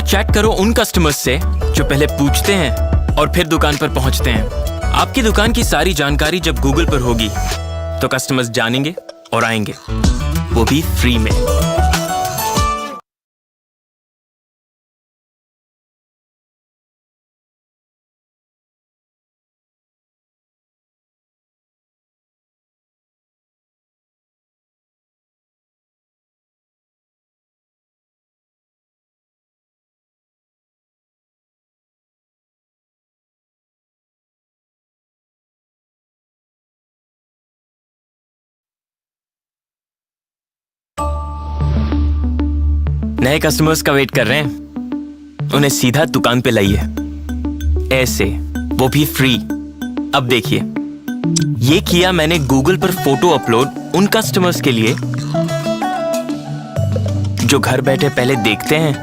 Chat करो उन customers से जो पहले पूछते हैं और फिर दुकान पर पहुंचते हैं। आपकी दुकान की सारी जानकारी जब गूगल पर होगी तो कस्टमर्स जानेंगे और आएंगे, वो भी फ्री में। नए कस्टमर्स का वेट कर रहे हैं, उन्हें सीधा दुकान पे लाइए, ऐसे, वो भी फ्री। अब देखिए, ये किया मैंने गूगल पर फोटो अपलोड उन कस्टमर्स के लिए जो घर बैठे पहले देखते हैं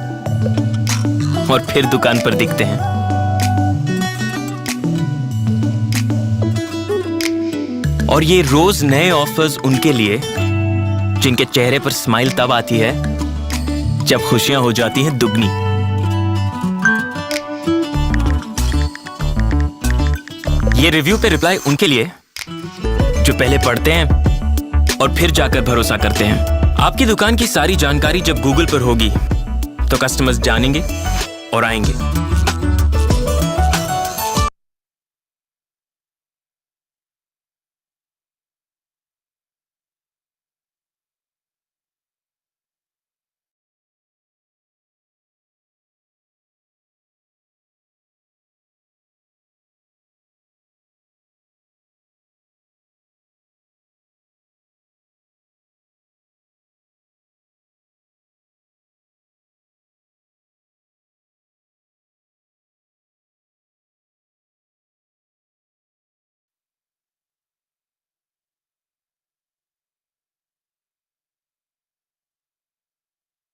और फिर दुकान पर दिखते हैं। और ये रोज नए ऑफर्स उनके लिए जिनके चेहरे पर स्माइल तब आती है जब खुशियां हो जाती हैं दुगनी। ये रिव्यू पे रिप्लाई उनके लिए जो पहले पढ़ते हैं और फिर जाकर भरोसा करते हैं। आपकी दुकान की सारी जानकारी जब गूगल पर होगी तो कस्टमर्स जानेंगे और आएंगे।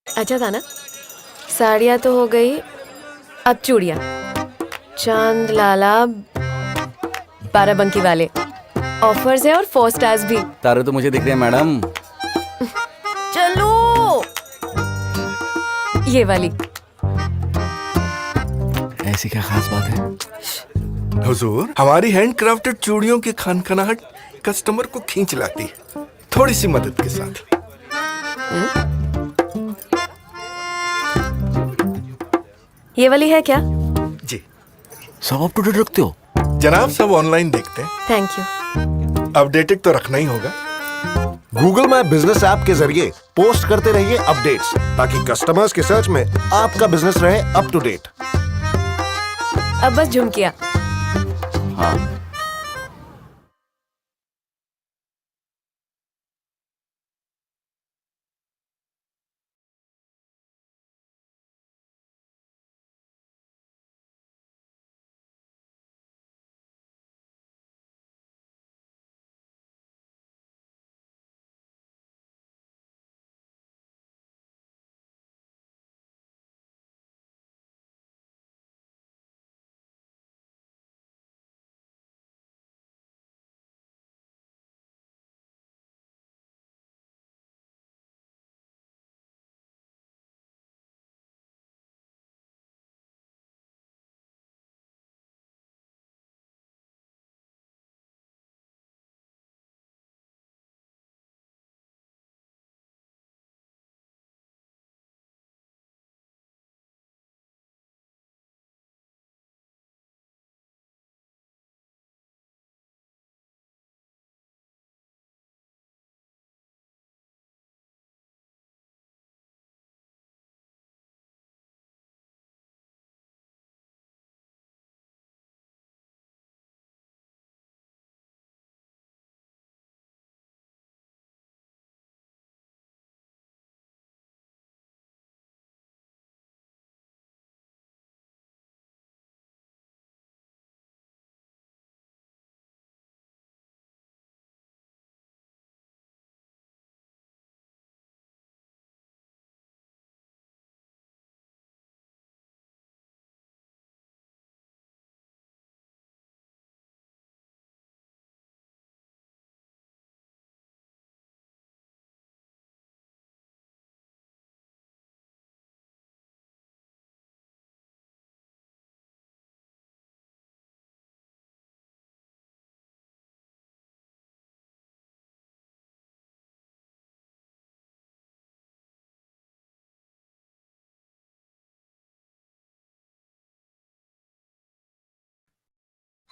अच्छा था ना। साड़ियाँ तो हो गई, अब चूड़ियाँ। चांद लाला, बाराबंकी वाले ऑफर्स है और 4 स्टार्स भी। तारे तो मुझे दिख रहे हैं मैडम। चलो ये वाली। ऐसी क्या खास बात है? हुजूर, हमारी हैंडक्राफ्टेड चूड़ियों की खनखनाहट कस्टमर को खींच लाती है, थोड़ी सी मदद के साथ। ये वाली है क्या? जी सब अप टू डेट रखते हो? जनाब, सब ऑनलाइन देखते हैं, थैंक यू। अपडेटेड तो रखना ही होगा। गूगल मैप बिजनेस ऐप के जरिए पोस्ट करते रहिए अपडेट्स, ताकि कस्टमर्स के सर्च में आपका बिजनेस रहे अप टू डेट। अब बस झुमकिया। हाँ।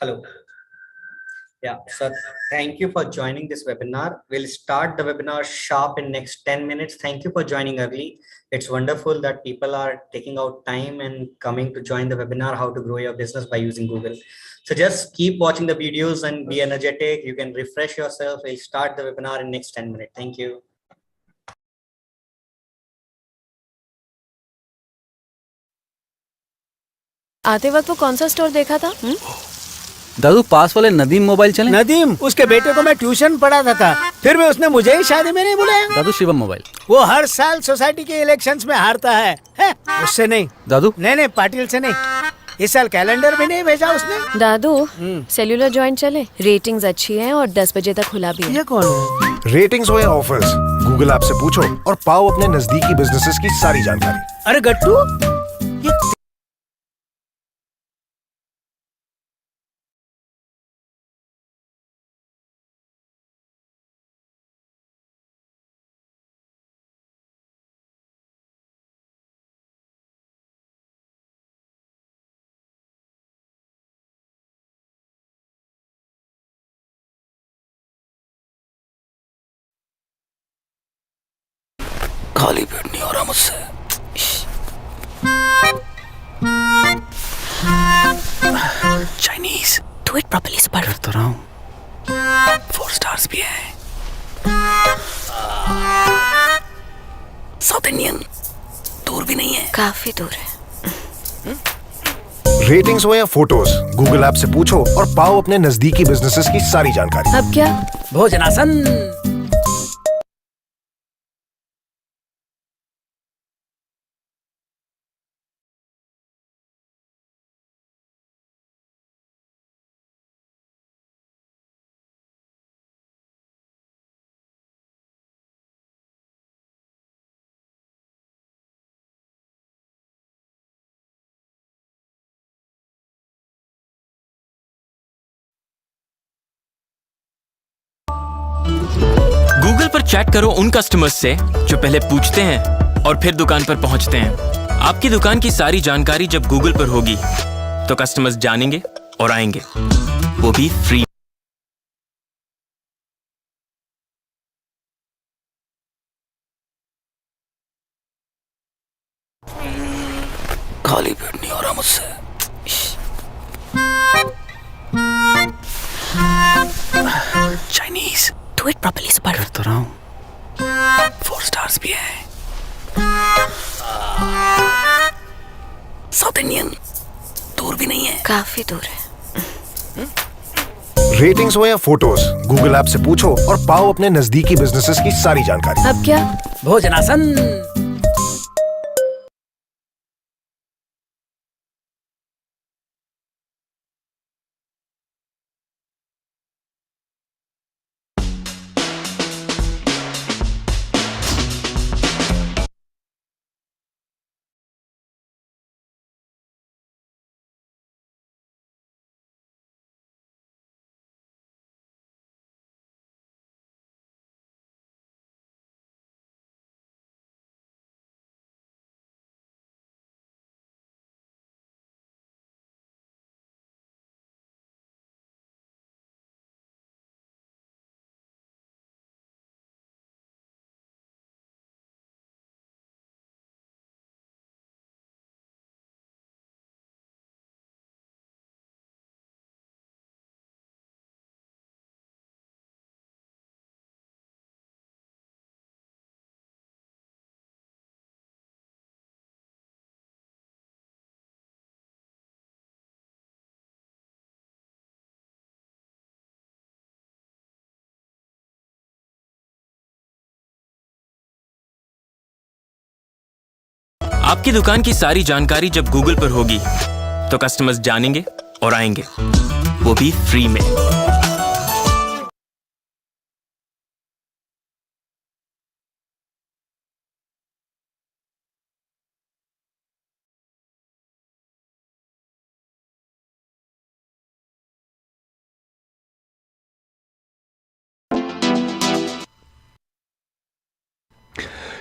Hello. Yeah, so thank you for joining this webinar. We'll start the webinar sharp in next 10 minutes. Thank you for joining early. It's wonderful that people are taking out time and coming to join the webinar, how to grow your business by using Google. So just keep watching the videos and be energetic. You can refresh yourself. We'll start the webinar in next 10 minutes. Thank you. आते वक्त वो कौन सा store देखा था? दादू पास वाले Nadeem mobile चले। नदीम, उसके बेटे को मैं ट्यूशन पढ़ाता था, फिर भी उसने मुझे ही शादी में नहीं बुलाया। दादू शिवम मोबाइल। वो हर साल सोसाइटी के इलेक्शंस में हारता है। उससे नहीं। दादू नहीं, पाटिल से नहीं। इस साल कैलेंडर भी नहीं भेजा उसने। दादू, सेल्यूलर जॉइंट चले, रेटिंग्स अच्छी हैं और 10 बजे तक खुला भी है। ये कौन है? रेटिंग्स हो या ऑफर्स, गूगल ऐप से पूछो और पाओ अपने नजदीकी बिजनेसेस की सारी जानकारी। अरे गट्टू, ये खाली पेट नहीं हो रहा मुझसे। Chinese do it properly super. कर तो रहा हूँ। 4 स्टार्स भी है। साउथ इंडियन दूर भी नहीं है। काफी दूर है। रेटिंग्स हो या फोटोज, गूगल ऐप से पूछो और पाओ अपने नजदीकी बिजनेसेस की सारी जानकारी। अब क्या? भोजनासन। गूगल पर चैट करो उन कस्टमर्स से जो पहले पूछते हैं और फिर दुकान पर पहुंचते हैं। आपकी दुकान की सारी जानकारी जब गूगल पर होगी तो कस्टमर्स जानेंगे और आएंगे, वो भी फ्री। खाली पेट नहीं हो रहा मुझसे। Chinese do it properly super. कर तो रहा हूँ। 4 स्टार्स भी है। साउथ इंडियन दूर भी नहीं है। काफी दूर है। रेटिंग्स हो या फोटोज, गूगल ऐप से पूछो और पाओ अपने नजदीकी बिजनेसेस की सारी जानकारी। अब क्या? भोजनासन। आपकी दुकान की सारी जानकारी जब गूगल पर होगी तो कस्टमर्स जानेंगे और आएंगे, वो भी फ्री में।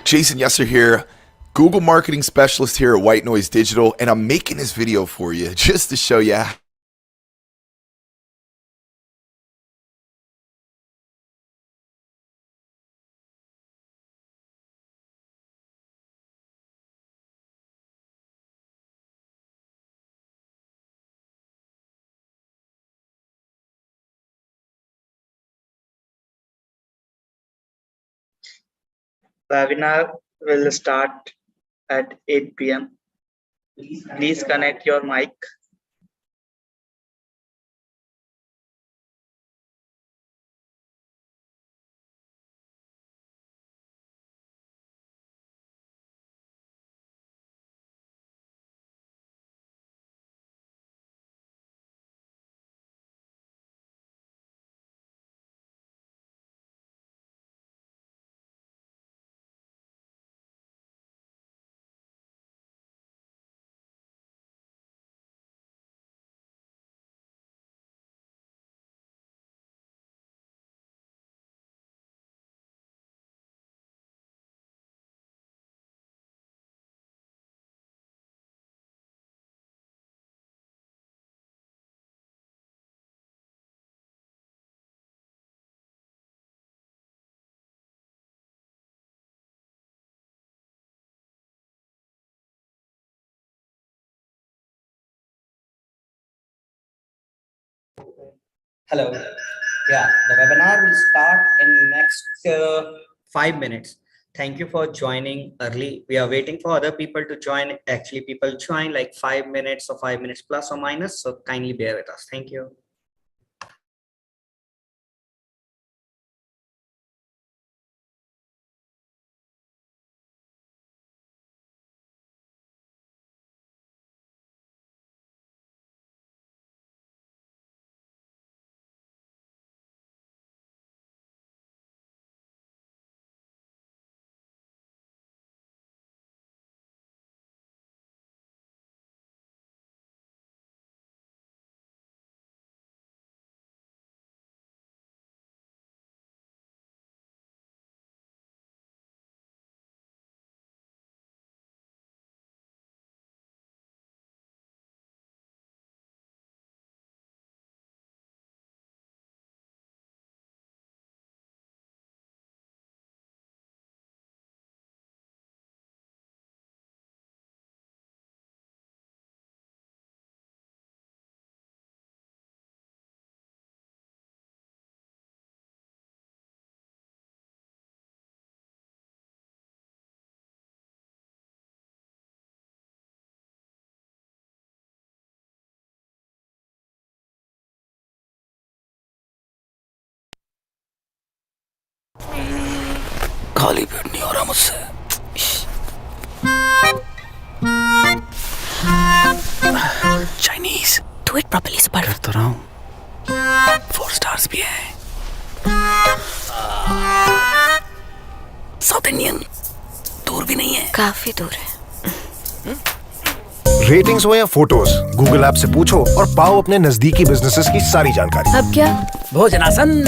Jason Yesser here, Google Marketing Specialist here at White Noise Digital, and I'm making this video for you just to show you Webinar will start at 8 p.m. Please connect your mic. Hello. Yeah, the webinar will start in next 5 minutes. Thank you for joining early. We are waiting for other people to join. Actually, people join like 5 minutes or 5 minutes plus or minus. So kindly bear with us. Thank you. खाली पेट नहीं हो रहा मुझसे। Chinese do it properly super. कर तो रहा हूँ। 4 stars भी है। साउथ इंडियन दूर भी नहीं है। काफी दूर है। रेटिंग्स हो या फोटोज, गूगल ऐप से पूछो और पाओ अपने नजदीकी बिजनेसेस की सारी जानकारी। अब क्या? भोजनासन।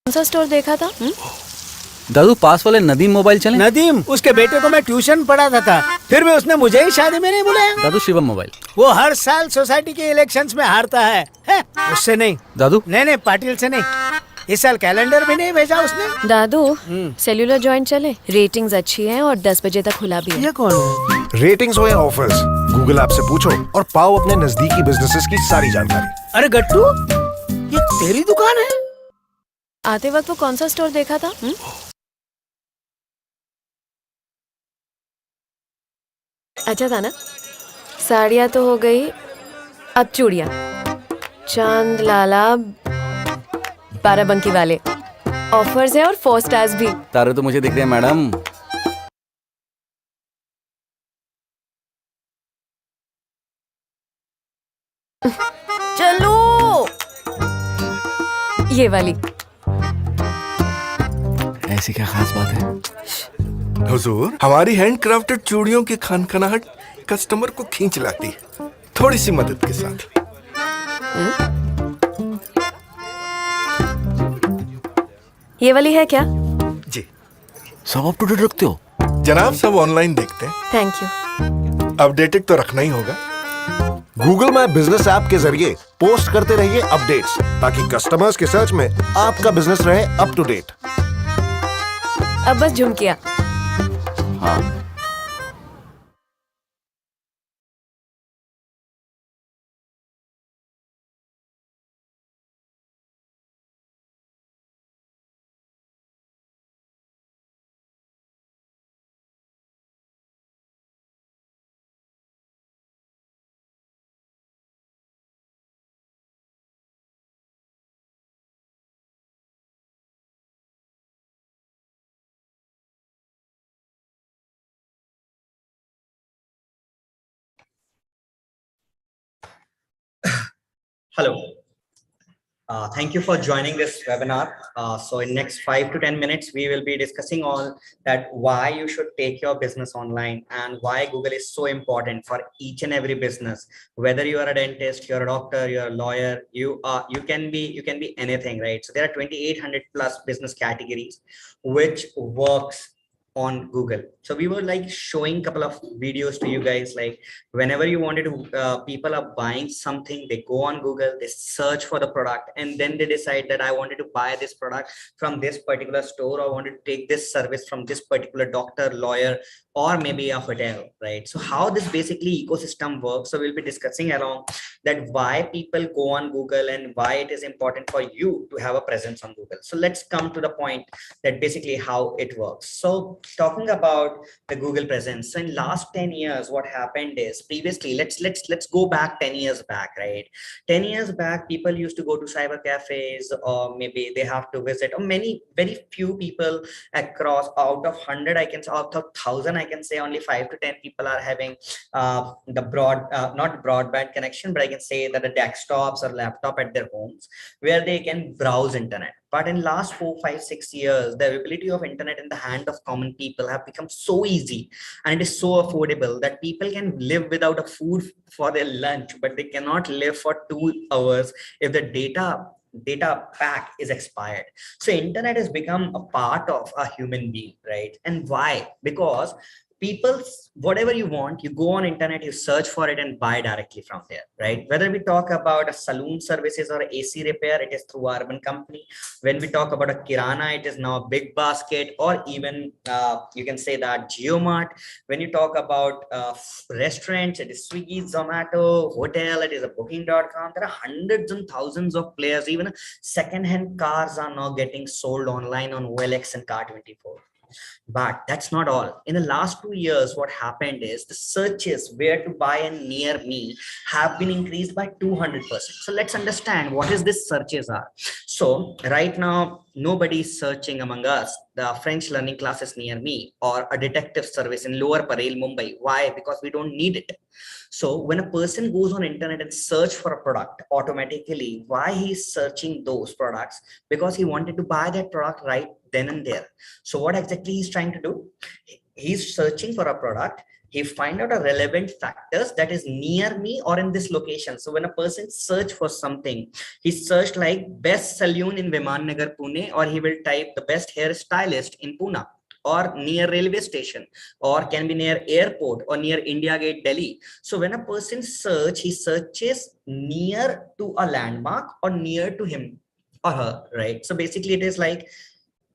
कौन सा स्टोर देखा था? दादू पास वाले नदीम मोबाइल चले। नदीम, उसके बेटे को मैं ट्यूशन पढ़ाता था, फिर भी उसने मुझे ही शादी में नहीं बुलाया। दादू शिवम मोबाइल। वो हर साल सोसाइटी के इलेक्शंस में हारता है। उससे नहीं। दादू नहीं, पाटिल से नहीं। इस साल कैलेंडर भी नहीं भेजा उसने। दादू, सेल्यूलर जॉइंट चले? रेटिंग्स अच्छी हैं और 10 बजे तक खुला भी है। ये कौन है? रेटिंग्स हो या ऑफर्स, गूगल ऐप से पूछो और पाओ अपने नजदीकी बिजनेसेस की सारी जानकारी। अरे गट्टू, ये तेरी दुकान है? आते वक्त वो कौन सा स्टोर देखा था? अच्छा था ना? साड़ियाँ तो हो गई, अब चूड़ियाँ। चांद लाला, बाराबंकी वाले ऑफर्स है और 4 स्टार्स भी। तारे तो मुझे दिख रहे हैं मैडम। चलो ये वाली। ऐसी क्या खास बात है? हुजूर, हमारी हैंडक्राफ्टेड चूड़ियों की खनखनाहट कस्टमर को खींच लाती है, थोड़ी सी मदद के साथ। ये वाली है क्या? जी सब अप टू डेट रखते हो? जनाब, सब ऑनलाइन देखते हैं, थैंक यू। अपडेटेड तो रखना ही होगा। गूगल मैप बिजनेस ऐप के जरिए पोस्ट करते रहिए अपडेट्स, ताकि कस्टमर्स के सर्च में आपका बिजनेस रहे अप टू डेट। अब बस झुमकिया। हाँ। Hello. Thank you for joining this webinar. So in next 5 to 10 minutes, we will be discussing all that why you should take your business online and why Google is so important for each and every business. Whether you are a dentist, you're a doctor, you're a lawyer, you can be anything, right? So there are 2,800 plus business categories which works on Google. So we were like showing a couple of videos to you guys, like whenever you wanted to, people are buying something, they go on Google, they search for the product, and then they decide that I wanted to buy this product from this particular store, or I wanted to take this service from this particular doctor, lawyer, or maybe a hotel, right? So how this basically ecosystem works. So we'll be discussing along that why people go on Google and why it is important for you to have a presence on Google. So let's come to the point that basically how it works. So talking about the Google presence. So in last 10 years, what happened is previously, let's go back 10 years back, right? 10 years back, people used to go to cyber cafes, or maybe they have to visit, or very few people across out of 100, I can say, out of 1,000, I can say only 5 to 10 people are having the not broadband connection, but I can say that the desktops or laptop at their homes where they can browse internet. But in last 4, 5, 6 years, the availability of internet in the hand of common people have become so easy, and it is so affordable that people can live without a food for their lunch, but they cannot live for 2 hours if the data pack is expired. So internet has become a part of a human being, right? And why? Because people, whatever you want, you go on internet, you search for it and buy directly from there, right? Whether we talk about a saloon services or AC repair, it is through Urban Company. When we talk about a kirana, it is now Big Basket, or even you can say that JioMart. When you talk about restaurants, it is Swiggy, Zomato. Hotel, it is a booking.com. There are hundreds and thousands of players. Even second-hand cars are now getting sold online on OLX and Car24. But that's not all. In the last 2 years, what happened is the searches where to buy and near me have been increased by 200%. So let's understand what is this searches are. So right now, nobody is searching among us the French learning classes near me or a detective service in Lower Parel, Mumbai. Why? Because we don't need it. So when a person goes on internet and search for a product, automatically, why he's searching those products? Because he wanted to buy that product right then and there. So what exactly he's trying to do? He's searching for a product. He find out a relevant factors that is near me or in this location. So when a person search for something, he searched like best saloon in Viman Nagar, Pune, or he will type the best hairstylist in Pune, or near railway station, or can be near airport, or near India Gate, Delhi. So when a person search, he searches near to a landmark or near to him or her, right? So basically it is like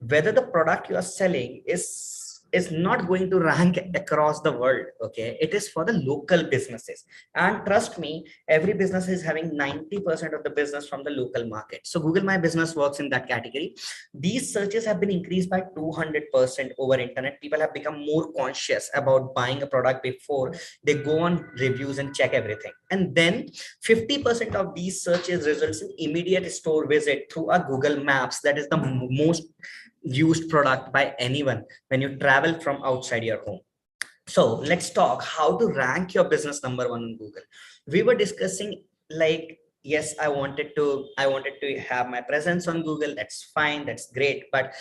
whether the product you are selling is not going to rank across the world. Okay, it is for the local businesses, and trust me, every business is having 90% of the business from the local market. So Google My Business works in that category. These searches have been increased by 200% over internet. People have become more conscious about buying a product before they go on reviews and check everything. And then 50% of these searches results in immediate store visit through a Google Maps. That is the most used product by anyone when you travel from outside your home. So let's talk how to rank your business number 1 on Google. We were discussing like, yes, I wanted to have my presence on Google. That's fine, that's great. But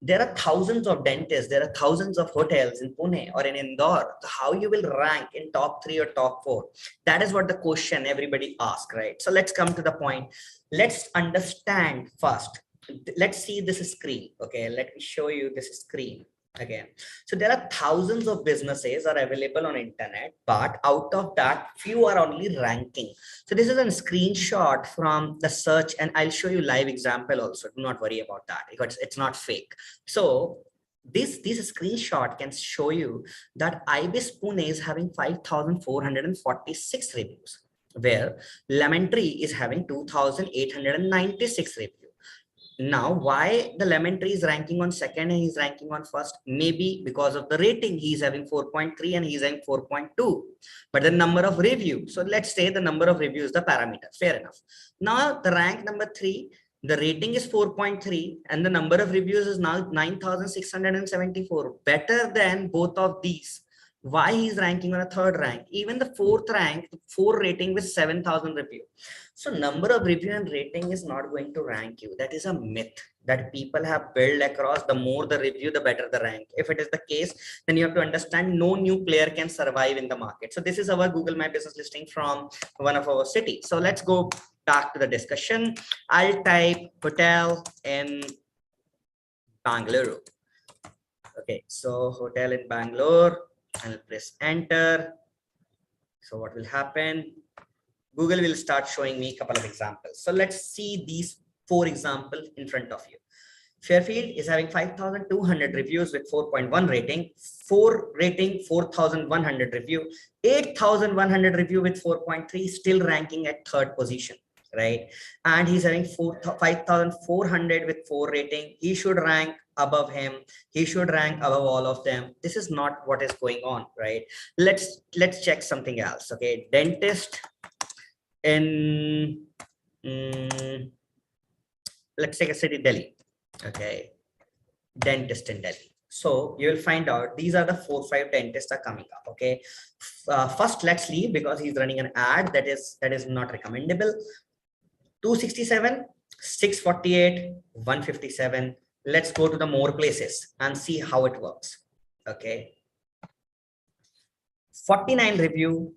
there are thousands of dentists, there are thousands of hotels in Pune or in Indore. How you will rank in top 3 or top 4? That is what the question everybody asks, right? So let's come to the point. Let's understand first. Let's see this screen. Okay, let me show you this screen again. So there are thousands of businesses are available on internet, but out of that, few are only ranking. So this is a screenshot from the search, and I'll show you live example also. Do not worry about that because it's not fake. So this screenshot can show you that IBIS Pune is having 5,446 reviews, where Lemon Tree is having 2,896 reviews. Now, why the Lemon Tree is ranking on second and he's ranking on first? Maybe because of the rating. He's having 4.3 and he's having 4.2. But the number of reviews. So let's say the number of reviews, the parameter. Fair enough. Now, the rank number 3, the rating is 4.3 and the number of reviews is now 9,674. Better than both of these. Why he's ranking on a third rank, even the fourth rank, 4 rating with 7,000 review. So number of review and rating is not going to rank you. That is a myth that people have built across. The more the review, the better the rank. If it is the case, then you have to understand no new player can survive in the market. So this is our Google My Business listing from one of our cities. So let's go back to the discussion. I'll type hotel in Bangalore. Okay, so hotel in Bangalore, and press enter. So what will happen? Google will start showing me a couple of examples. So let's see these 4 examples in front of you. Fairfield is having 5,200 reviews with 4.1 rating, 4 rating, 4,100 review, 8,100 review with 4.3, still ranking at 3rd position, right? And he's having 5,400 with 4 rating. He should rank above him. He should rank above all of them. This is not what is going on, right? Let's check something else. Okay, dentist in let's take a city, Delhi. Okay, dentist in Delhi. So you will find out these are the 4 or 5 dentists are coming up. Okay, first let's leave because he's running an ad that is not recommendable. 267, 648, 157. Let's go to the more places and see how it works. Okay, 49 review,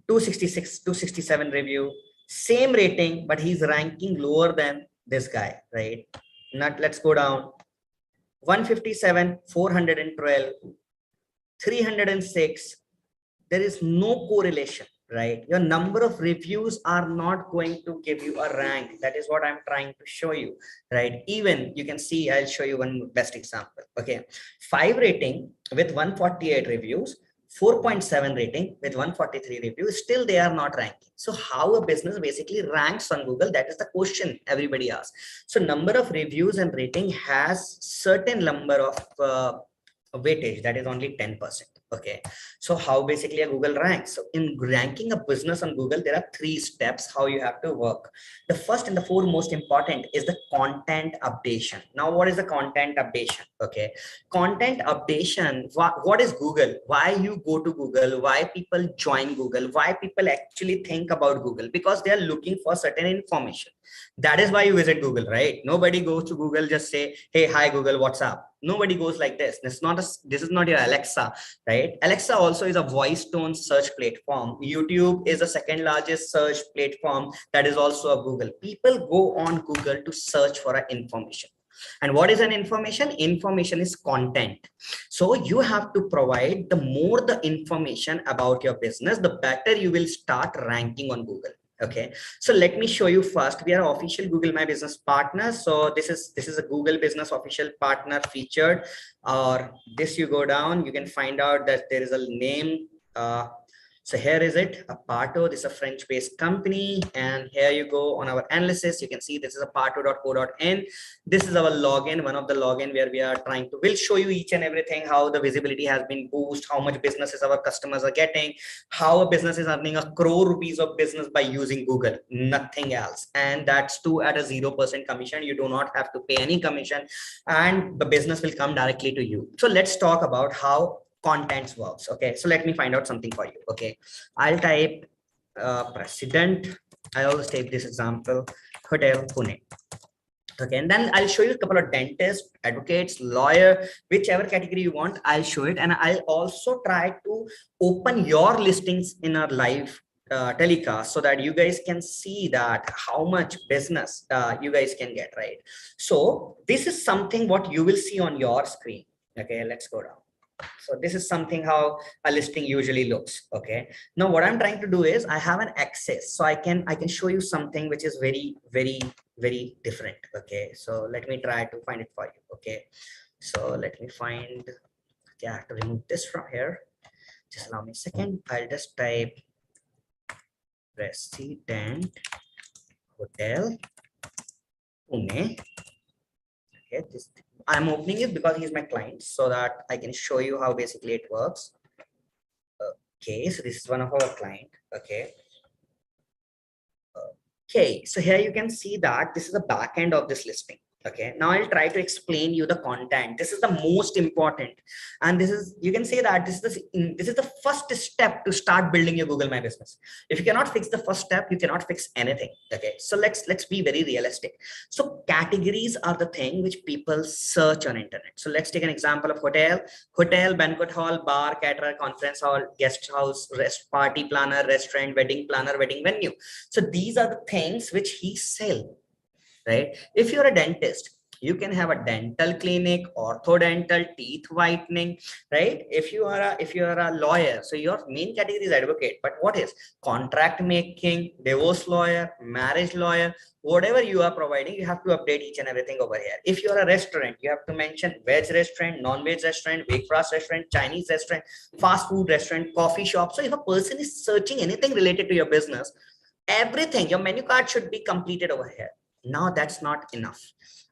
266, 267 review, same rating, but he's ranking lower than this guy, right? Let's go down. 157, 412, 306. There is no correlation, right? Your number of reviews are not going to give you a rank. That is what I'm trying to show you, right? Even you can see, I'll show you one best example. Okay, 5 rating with 148 reviews, 4.7 rating with 143 reviews, still they are not ranking. So how a business basically ranks on Google, that is the question everybody asks. So number of reviews and rating has certain number of weightage, that is only 10%. Okay, so how basically a Google ranks? So in ranking a business on Google, there are 3 steps how you have to work. The first and the foremost important is the content updation. Now, what is the content updation? Okay, content updation. What is Google? Why you go to Google? Why people join Google? Why people actually think about Google? Because they are looking for certain information. That is why you visit Google, right? Nobody goes to Google just say, hey, hi Google, what's up? Nobody goes like this. This is not your Alexa, right? Alexa also is a voice tone search platform. YouTube is the 2nd largest search platform that is also a Google. People go on Google to search for information. And what is an information? Information is content. So you have to provide, the more the information about your business, the better you will start ranking on Google. Okay, so let me show you first. We are official Google My Business partner. So this is a Google Business official partner featured, or this you go down, you can find out that there is a name. So here is it, Aparto. This is a French-based company, and here you go on our analysis. You can see this is aparto.co.in. This is our login, one of the login where we are trying to, we'll show you each and everything, how the visibility has been boosted, how much businesses our customers are getting, how a business is earning 1 crore rupees of business by using Google, nothing else. And that's too at a 0% commission. You do not have to pay any commission, and the business will come directly to you. So let's talk about how contents works. Okay, so let me find out something for you. Okay, I'll type president. I always take this example, hotel Pune. Okay, and then I'll show you a couple of dentists, advocates, lawyer, whichever category you want, I'll show it. And I'll also try to open your listings in a live telecast so that you guys can see that how much business you guys can get, right? So this is something what you will see on your screen. Okay, let's go down. So this is something how a listing usually looks. Okay, now what I'm trying to do is I have an access, so I can show you something which is very different. Okay, so let me try to find it for you. Okay, so let me find, okay, I have to remove this from here. Just allow me a second. I'll just type President Hotel Pune. Okay, this I'm opening it because he's my client, so that I can show you how basically it works. Okay, so this is one of our client. Okay. Okay, so here you can see that this is the back end of this listing. Okay, now I'll try to explain you the content. This is the most important, and this is, you can say that this is the first step to start building your Google My Business. If you cannot fix the first step, you cannot fix anything. Okay, so let's be very realistic. So categories are the thing which people search on internet. So let's take an example of hotel, banquet hall, bar, caterer, conference hall, guest house, party planner, restaurant, wedding planner, wedding venue. So these are the things which he sell. Right? If you're a dentist, you can have a dental clinic, orthodontal, teeth whitening, right? If you are a lawyer, so your main category is advocate, but what is contract making, divorce lawyer, marriage lawyer, whatever you are providing, you have to update each and everything over here. If you are a restaurant, you have to mention veg restaurant, non-veg restaurant, breakfast restaurant, Chinese restaurant, fast food restaurant, coffee shop. So if a person is searching anything related to your business, everything, your menu card should be completed over here. Now that's not enough.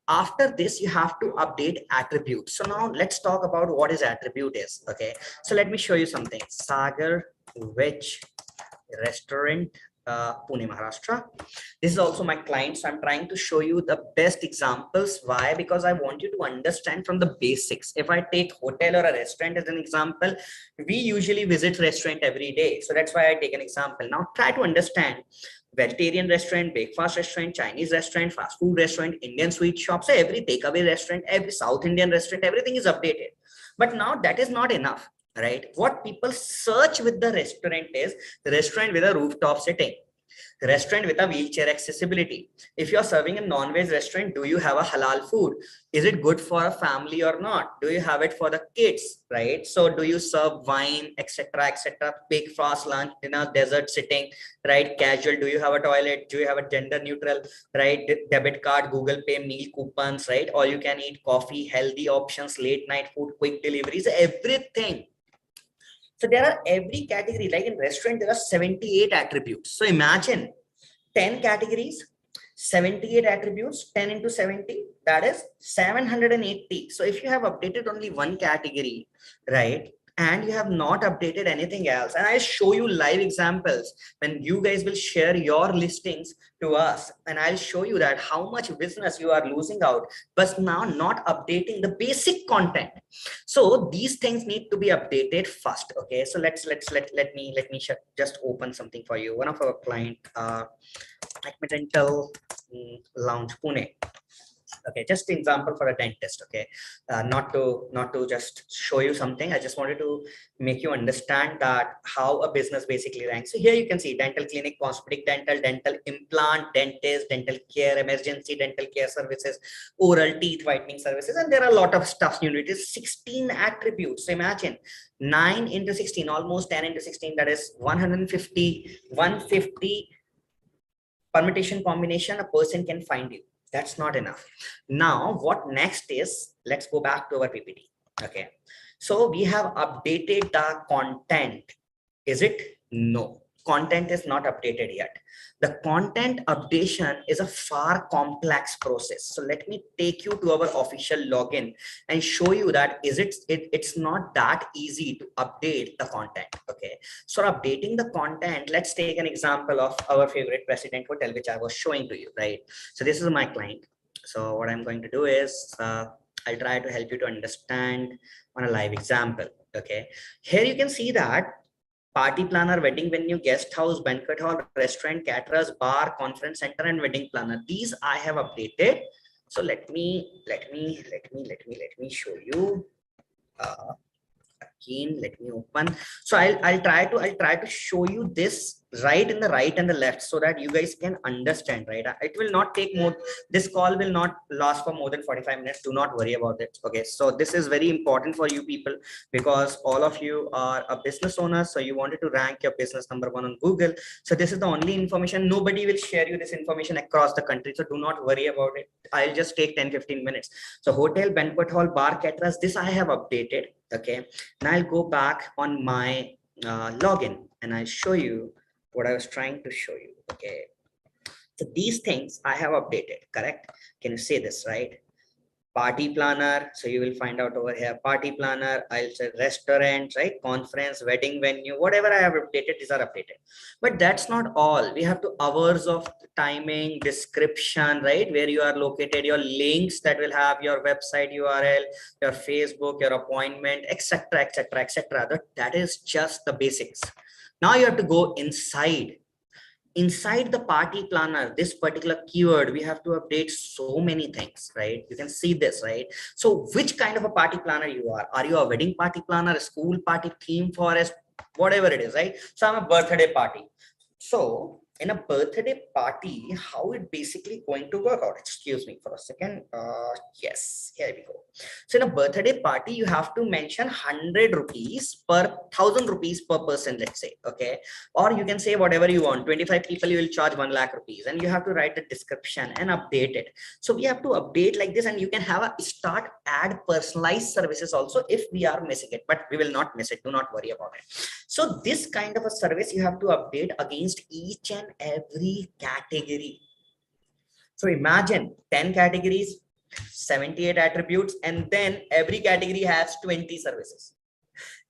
After this, you have to update attributes. So now let's talk about what is attribute is. Okay, so let me show you something. Sagar Veg Restaurant, Pune, Maharashtra. This is also my client, so I'm trying to show you the best examples. Why? Because I want you to understand from the basics. If I take hotel or a restaurant as an example, we usually visit restaurant every day, so that's why I take an example. Now try to understand vegetarian restaurant, breakfast restaurant, Chinese restaurant, fast food restaurant, Indian sweet shop. So every takeaway restaurant, every South Indian restaurant, everything is updated. But now that is not enough, right? What people search with the restaurant is the restaurant with a rooftop sitting, restaurant with a wheelchair accessibility. If you're serving a non-veg restaurant, do you have a halal food? Is it good for a family or not? Do you have it for the kids, right? So do you serve wine, etc., etc., big fast lunch, dinner, dessert sitting, right? Casual, do you have a toilet? Do you have a gender neutral, right? Debit card, Google Pay, meal coupons, right? All you can eat, coffee, healthy options, late night food, quick deliveries, everything. So there are every category, like in restaurant, there are 78 attributes. So imagine 10 categories, 78 attributes, 10 into 70, that is 780. So if you have updated only one category, right, and you have not updated anything else, and I show you live examples when you guys will share your listings to us, and I'll show you that how much business you are losing out, but now not updating the basic content. So these things need to be updated first. Okay, so let me just open something for you. One of our client, Acme Dental Lounge, Pune. Okay, just an example for a dentist. Okay, not to just show you something, I just wanted to make you understand that how a business basically ranks. So here you can see dental clinic, cosmetic dental, dental implant, dentist, dental care, emergency dental care services, oral teeth whitening services, and there are a lot of stuff. It is 16 attributes. So imagine 9 into 16, almost 10 into 16, that is 150 permutation combination a person can find you. That's not enough. Now what next is, let's go back to our PPT. Okay, so we have updated the content. Is it? No, content is not updated yet. The content updation is a far complex process. So let me take you to our official login and show you that it's not that easy to update the content. Okay, so updating the content, let's take an example of our favorite President Hotel, which I was showing to you, right? So this is my client. So what I'm going to do is I'll try to help you to understand on a live example. Okay, here you can see that party planner, wedding venue, guest house, banquet hall, restaurant, caterers, bar, conference center, and wedding planner. These I have updated. So let me show you. Again, let me open. So I'll try to show you this right in the right and the left so that you guys can understand, right? It will not take more, this call will not last for more than 45 minutes. Do not worry about it. Okay, so this is very important for you people because all of you are a business owner, so you wanted to rank your business #1 on Google. So this is the only information. Nobody will share you this information across the country, so do not worry about it. I'll just take 10-15 minutes. So hotel, banquet hall, bar, caterers, this I have updated. Okay, now I'll go back on my login and I'll show you what I was trying to show you. Okay, so these things I have updated, correct? Can you say this, right? party planner. So you will find out over here, party planner. I'll say restaurant, right? Conference, wedding venue, whatever I have updated, these are updated. But that's not all. We have to hours of timing, description, right? Where you are located, your links that will have your website URL, your Facebook, your appointment, etc., etc., etc. That is just the basics. Now you have to go inside the party planner, this particular keyword, we have to update so many things, right? You can see this, right? So which kind of a party planner you are? Are you a wedding party planner, a school party, theme forest, whatever it is, right? So I'm a birthday party. So in a birthday party, how it basically going to work out? Excuse me for a second. Yes, here we go. So in a birthday party, you have to mention 100 rupees per 1000 rupees per person, let's say, okay? Or you can say whatever you want. 25 people, you will charge 1 lakh rupees, and you have to write the description and update it. So we have to update like this, and you can have a start add personalized services also if we are missing it, but we will not miss it. Do not worry about it. So this kind of a service you have to update against each and every category. So imagine 10 categories, 78 attributes, and then every category has 20 services.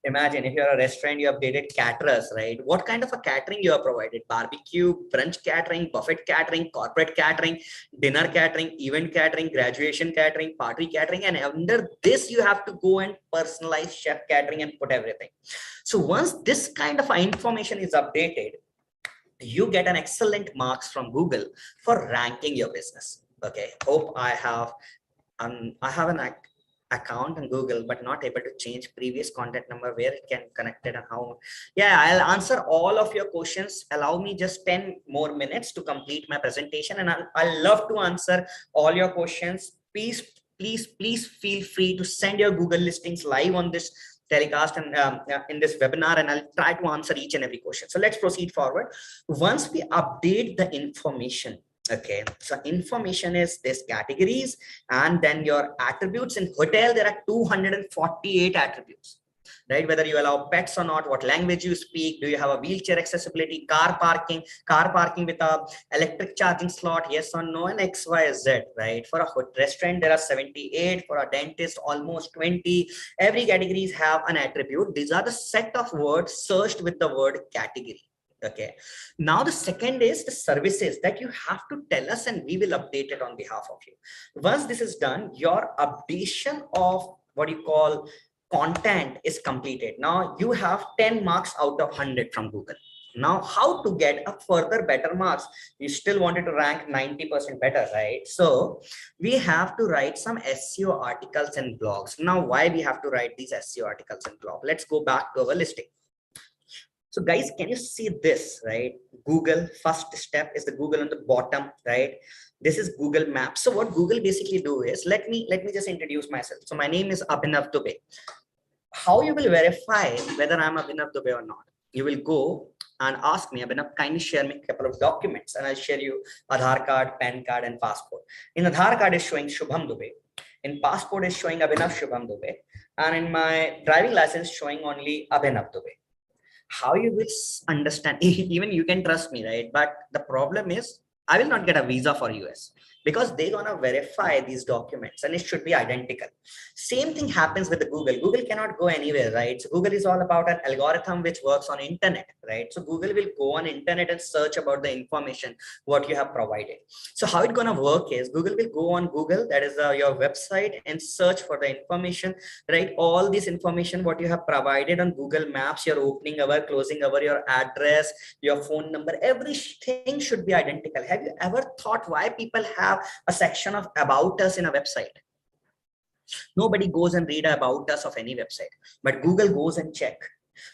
Imagine if you're a restaurant, you updated caterers, right? What kind of a catering you are provided? Barbecue, brunch catering, buffet catering, corporate catering, dinner catering, event catering, graduation catering, party catering, and under this you have to go and personalize chef catering and put everything. So once this kind of information is updated, you get an excellent marks from Google for ranking your business. Okay, hope I have an account in Google, but not able to change previous contact number, where it can connect it and how. Yeah, I'll answer all of your questions. Allow me just 10 more minutes to complete my presentation, and I'll love to answer all your questions. Please feel free to send your Google listings live on this telecast and in this webinar, and I'll try to answer each and every question. So let's proceed forward. Once we update the information, okay, so information is this categories, and then your attributes. In hotel there are 248 attributes, right? Whether you allow pets or not, what language you speak, do you have a wheelchair accessibility, car parking with a electric charging slot, yes or no, and XYZ, right? For a restaurant there are 78, for a dentist almost 20. Every categories have an attribute. These are the set of words searched with the word category. Okay, now the second is the services that you have to tell us, and we will update it on behalf of you. Once this is done, your updation of what you call content is completed. Now you have 10 marks out of 100 from Google. Now how to get a further better marks? You still wanted to rank 90% better, right? So we have to write some SEO articles and blogs. Now why we have to write these SEO articles and blogs? Let's go back to our listing. So guys, can you see this, right? Google, first step is the Google on the bottom, right? This is Google Maps. So what Google basically do is, let me just introduce myself. So my name is Abhinav Dubey. How you will verify whether I'm Abhinav Dubey or not? You will go and ask me, Abhinav, kindly share me a couple of documents, and I'll share you Aadhaar card, PAN card, and passport. In Aadhaar card is showing Shubham Dubey. In passport is showing Abhinav Shubham Dubey. And in my driving license showing only Abhinav Dubey. How you will understand, even you can trust me, right? But the problem is I will not get a visa for US because they're gonna verify these documents and it should be identical. Same thing happens with the Google. Google cannot go anywhere, right? So Google is all about an algorithm which works on internet, right? So Google will go on internet and search about the information what you have provided. So how it's gonna work is Google will go on Google, that is your website, and search for the information, right? All this information what you have provided on Google Maps, your opening hour, closing hour, your address, your phone number, everything should be identical. Have you ever thought why people have a section of about us in a website? Nobody goes and read about us of any website, but Google goes and check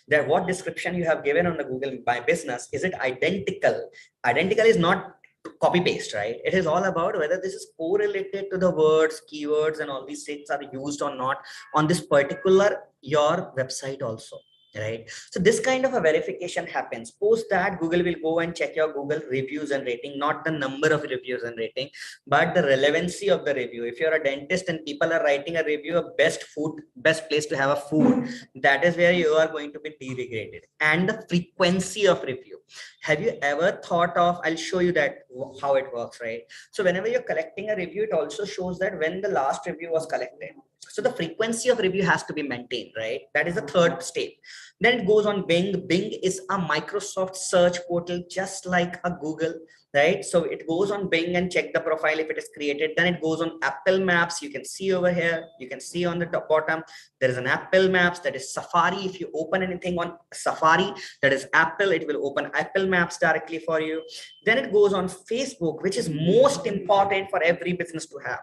that what description you have given on the Google My Business, is it identical? Identical is not copy paste, right? It is all about whether this is correlated to the words, keywords, and all these things are used or not on this particular your website also. right? So this kind of a verification happens. Post that, Google will go and check your Google reviews and rating, not the number of reviews and rating, but the relevancy of the review. If you're a dentist and people are writing a review of best food, best place to have a food, that is where you are going to be degraded. And the frequency of review. Have you ever thought of, I'll show you that how it works, right? So whenever you're collecting a review, it also shows that when the last review was collected. So the frequency of review has to be maintained, right? That is the third step. Then it goes on Bing. Bing is a Microsoft search portal, just like a Google, right? So it goes on Bing and check the profile if it is created. Then it goes on Apple Maps. You can see over here, you can see on the top bottom, there is an Apple Maps, that is Safari. If you open anything on Safari, that is Apple, it will open Apple Maps directly for you. Then it goes on Facebook, which is most important for every business to have.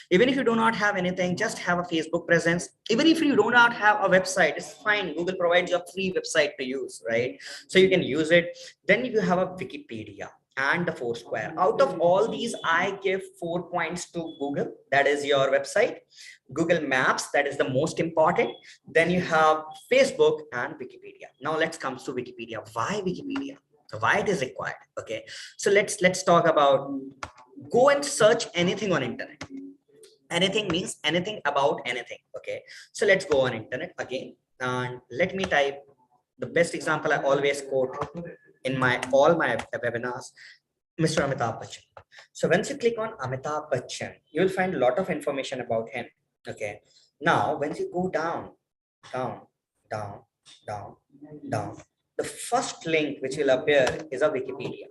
Even if you do not have anything, just have a Facebook presence. Even if you do not have a website, it's fine. Google provides you a free website to use, right? So you can use it. Then you have a Wikipedia and the Foursquare. Out of all these, I give 4 points to Google. That is your website. Google Maps, that is the most important. Then you have Facebook and Wikipedia. Now let's come to Wikipedia. Why Wikipedia? Why it is required? Okay, so let's talk about, go and search anything on internet. Anything means anything about anything. Okay, so let's go on internet again, and let me type the best example I always quote in all my webinars, Mr. Amitabh Bachchan. So once you click on Amitabh Bachchan, you will find a lot of information about him. Okay, now once you go down, the first link which will appear is a Wikipedia.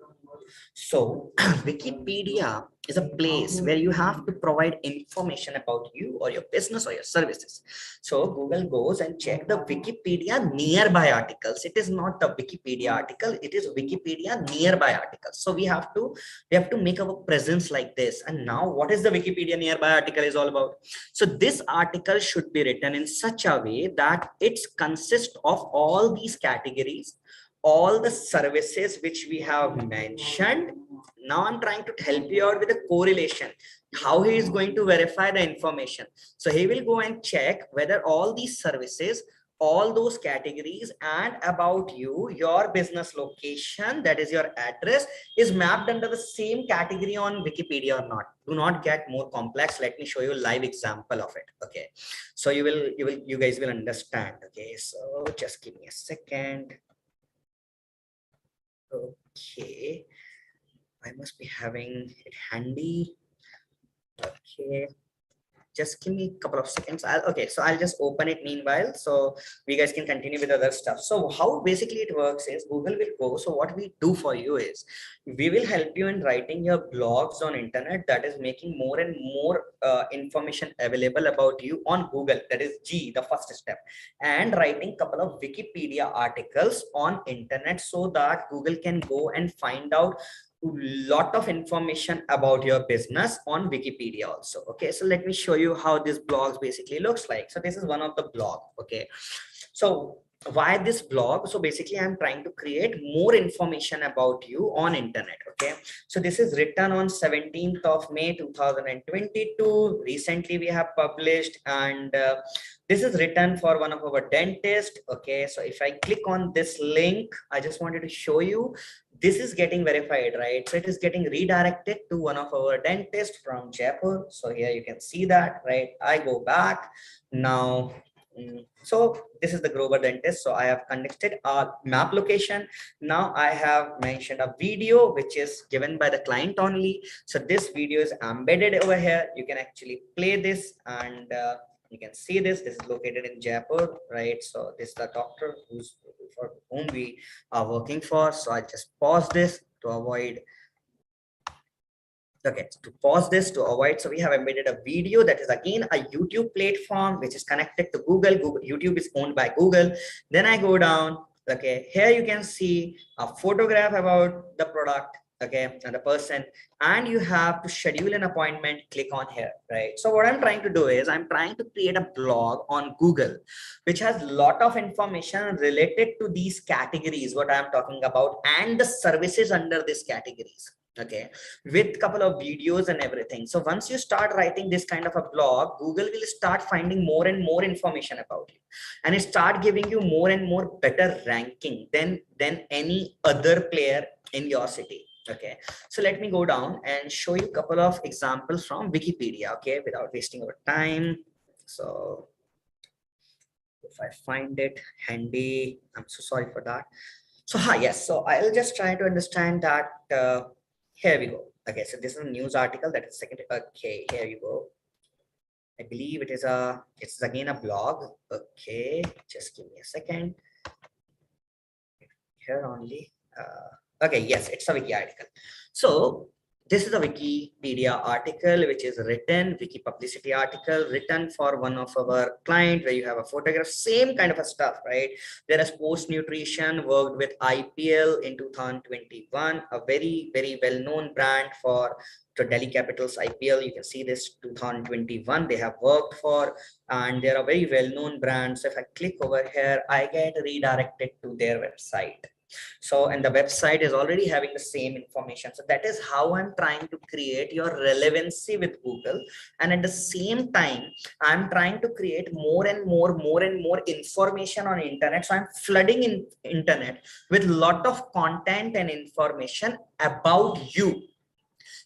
So Wikipedia is a place where you have to provide information about you or your business or your services. So Google goes and check the Wikipedia nearby articles. It is not the Wikipedia article, it is Wikipedia nearby articles. So we have to make our presence like this. And now what is the Wikipedia nearby article is all about? So this article should be written in such a way that it consists of all these categories, all the services which we have mentioned. Now I'm trying to help you out with a correlation, how he is going to verify the information. So he will go and check whether all these services, all those categories, and about you, your business location, that is your address, is mapped under the same category on Wikipedia or not. Do not get more complex. Let me show you a live example of it. Okay, so you guys will understand. Okay, so just give me a second. Okay, I must be having it handy. Okay, just give me a couple of seconds. Okay, so I'll just open it meanwhile, so we guys can continue with other stuff. So how basically it works is Google will go. So what we do for you is we will help you in writing your blogs on internet, that is making more and more information available about you on Google. That is G, the first step, and writing couple of Wikipedia articles on internet so that Google can go and find out lot of information about your business on Wikipedia also. Okay, so let me show you how this blog basically looks like. So this is one of the blog. Okay, so why this blog? So basically I'm trying to create more information about you on internet. Okay, so this is written on 17th of May 2022. Recently we have published, and this is written for one of our dentists. Okay, so if I click on this link, I just wanted to show you, this is getting verified, right? So it is getting redirected to one of our dentists from Jaipur. So here you can see that, right? I go back now. So this is the Grover dentist. So I have connected a map location. Now I have mentioned a video which is given by the client only. So this video is embedded over here. You can actually play this, and you can see this. This is located in Jaipur, right? So this is the doctor for whom we are working for. So I just pause this to avoid. Okay, to pause this to avoid. So we have embedded a video that is again a YouTube platform which is connected to Google. YouTube is owned by Google. Then I go down. Okay, here you can see a photograph about the product. Okay, and the person, and you have to schedule an appointment. Click on here, right? So what I'm trying to do is I'm trying to create a blog on Google which has a lot of information related to these categories, what I'm talking about, and the services under these categories. okay, with couple of videos and everything. So once you start writing this kind of a blog, Google will start finding more and more information about you, and it start giving you more and more better ranking than any other player in your city. Okay, so let me go down and show you a couple of examples from Wikipedia, okay, without wasting our time. So if I find it handy, I'm so sorry for that. So yes, so I'll just try to understand that. Here we go. Okay, so this is a news article that is second. Okay, here you go. I believe it's again a blog. Okay, just give me a second. Here only. Okay, yes, it's a wiki article. So this is a Wikipedia article which is written, wiki publicity article written for one of our client, where you have a photograph, same kind of a stuff, right? There is Post Nutrition, worked with IPL in 2021, a very, very well-known brand for the Delhi Capitals IPL. You can see this 2021 they have worked for, and they are a very well-known brand. So if I click over here, I get redirected to their website. So, and the website is already having the same information. So that is how I'm trying to create your relevancy with Google. And at the same time, I'm trying to create more and more information on internet. So I'm flooding in internet with a lot of content and information about you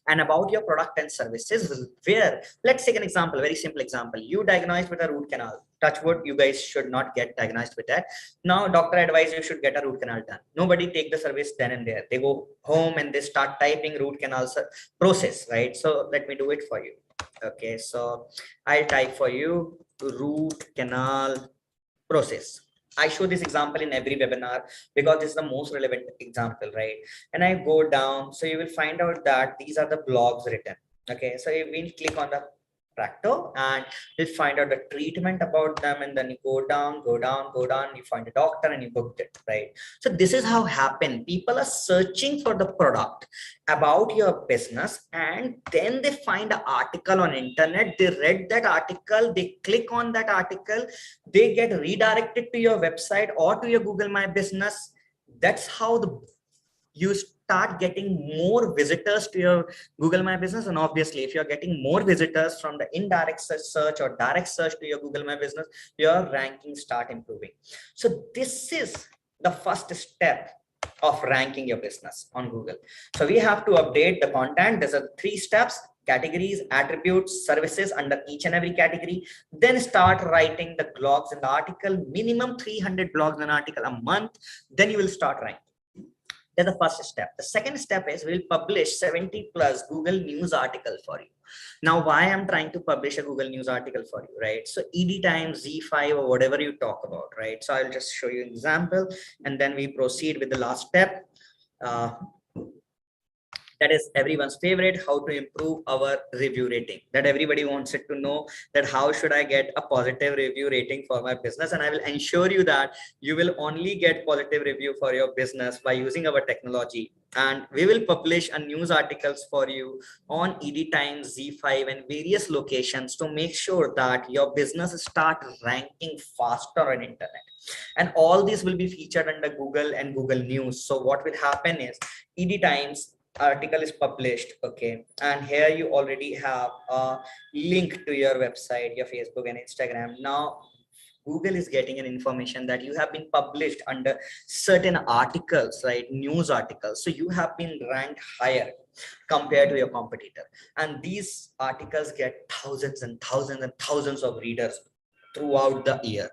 and about your product and services. Where, let's take an example, very simple example. You diagnosed with a root canal. Touch wood, you guys should not get diagnosed with that. Now doctor advised you should get a root canal done. Nobody take the service then and there. They go home and they start typing root canal process, right? So let me do it for you. Okay, so I'll type for you root canal process. I show this example in every webinar because this is the most relevant example, right? And I go down, so you will find out that these are the blogs written. Okay, so you will click on the practo and you'll find out the treatment about them, and then you go down, you find a doctor and you booked it, right? So this is how happen. People are searching for the product about your business, and then they find an article on internet. They read that article, they click on that article, they get redirected to your website or to your Google My Business. That's how you start getting more visitors to your Google My Business. And obviously, if you're getting more visitors from the indirect search or direct search to your Google My Business, your rankings start improving. So this is the first step of ranking your business on Google. So we have to update the content. There's 3 steps: categories, attributes, services under each and every category. Then start writing the blogs in the article, minimum 300 blogs in an article a month. Then you will start ranking. That's the first step. The second step is we'll publish 70+ Google News article for you. Now, why I'm trying to publish a Google News article for you, right? So ED Times, Z5, or whatever you talk about, right? So I'll just show you an example, and then we proceed with the last step. That is everyone's favorite, how to improve our review rating. That everybody wants it to know, that how should I get a positive review rating for my business. And I will ensure you that you will only get positive review for your business by using our technology. And we will publish a news articles for you on ED Times, Z5, and various locations to make sure that your business start ranking faster on internet. And all these will be featured under Google and Google News. So what will happen is ED Times article is published, okay, and here you already have a link to your website, your Facebook and Instagram. Now Google is getting an information that you have been published under certain articles, right? News articles. So you have been ranked higher compared to your competitor, and these articles get thousands and thousands and thousands of readers throughout the year,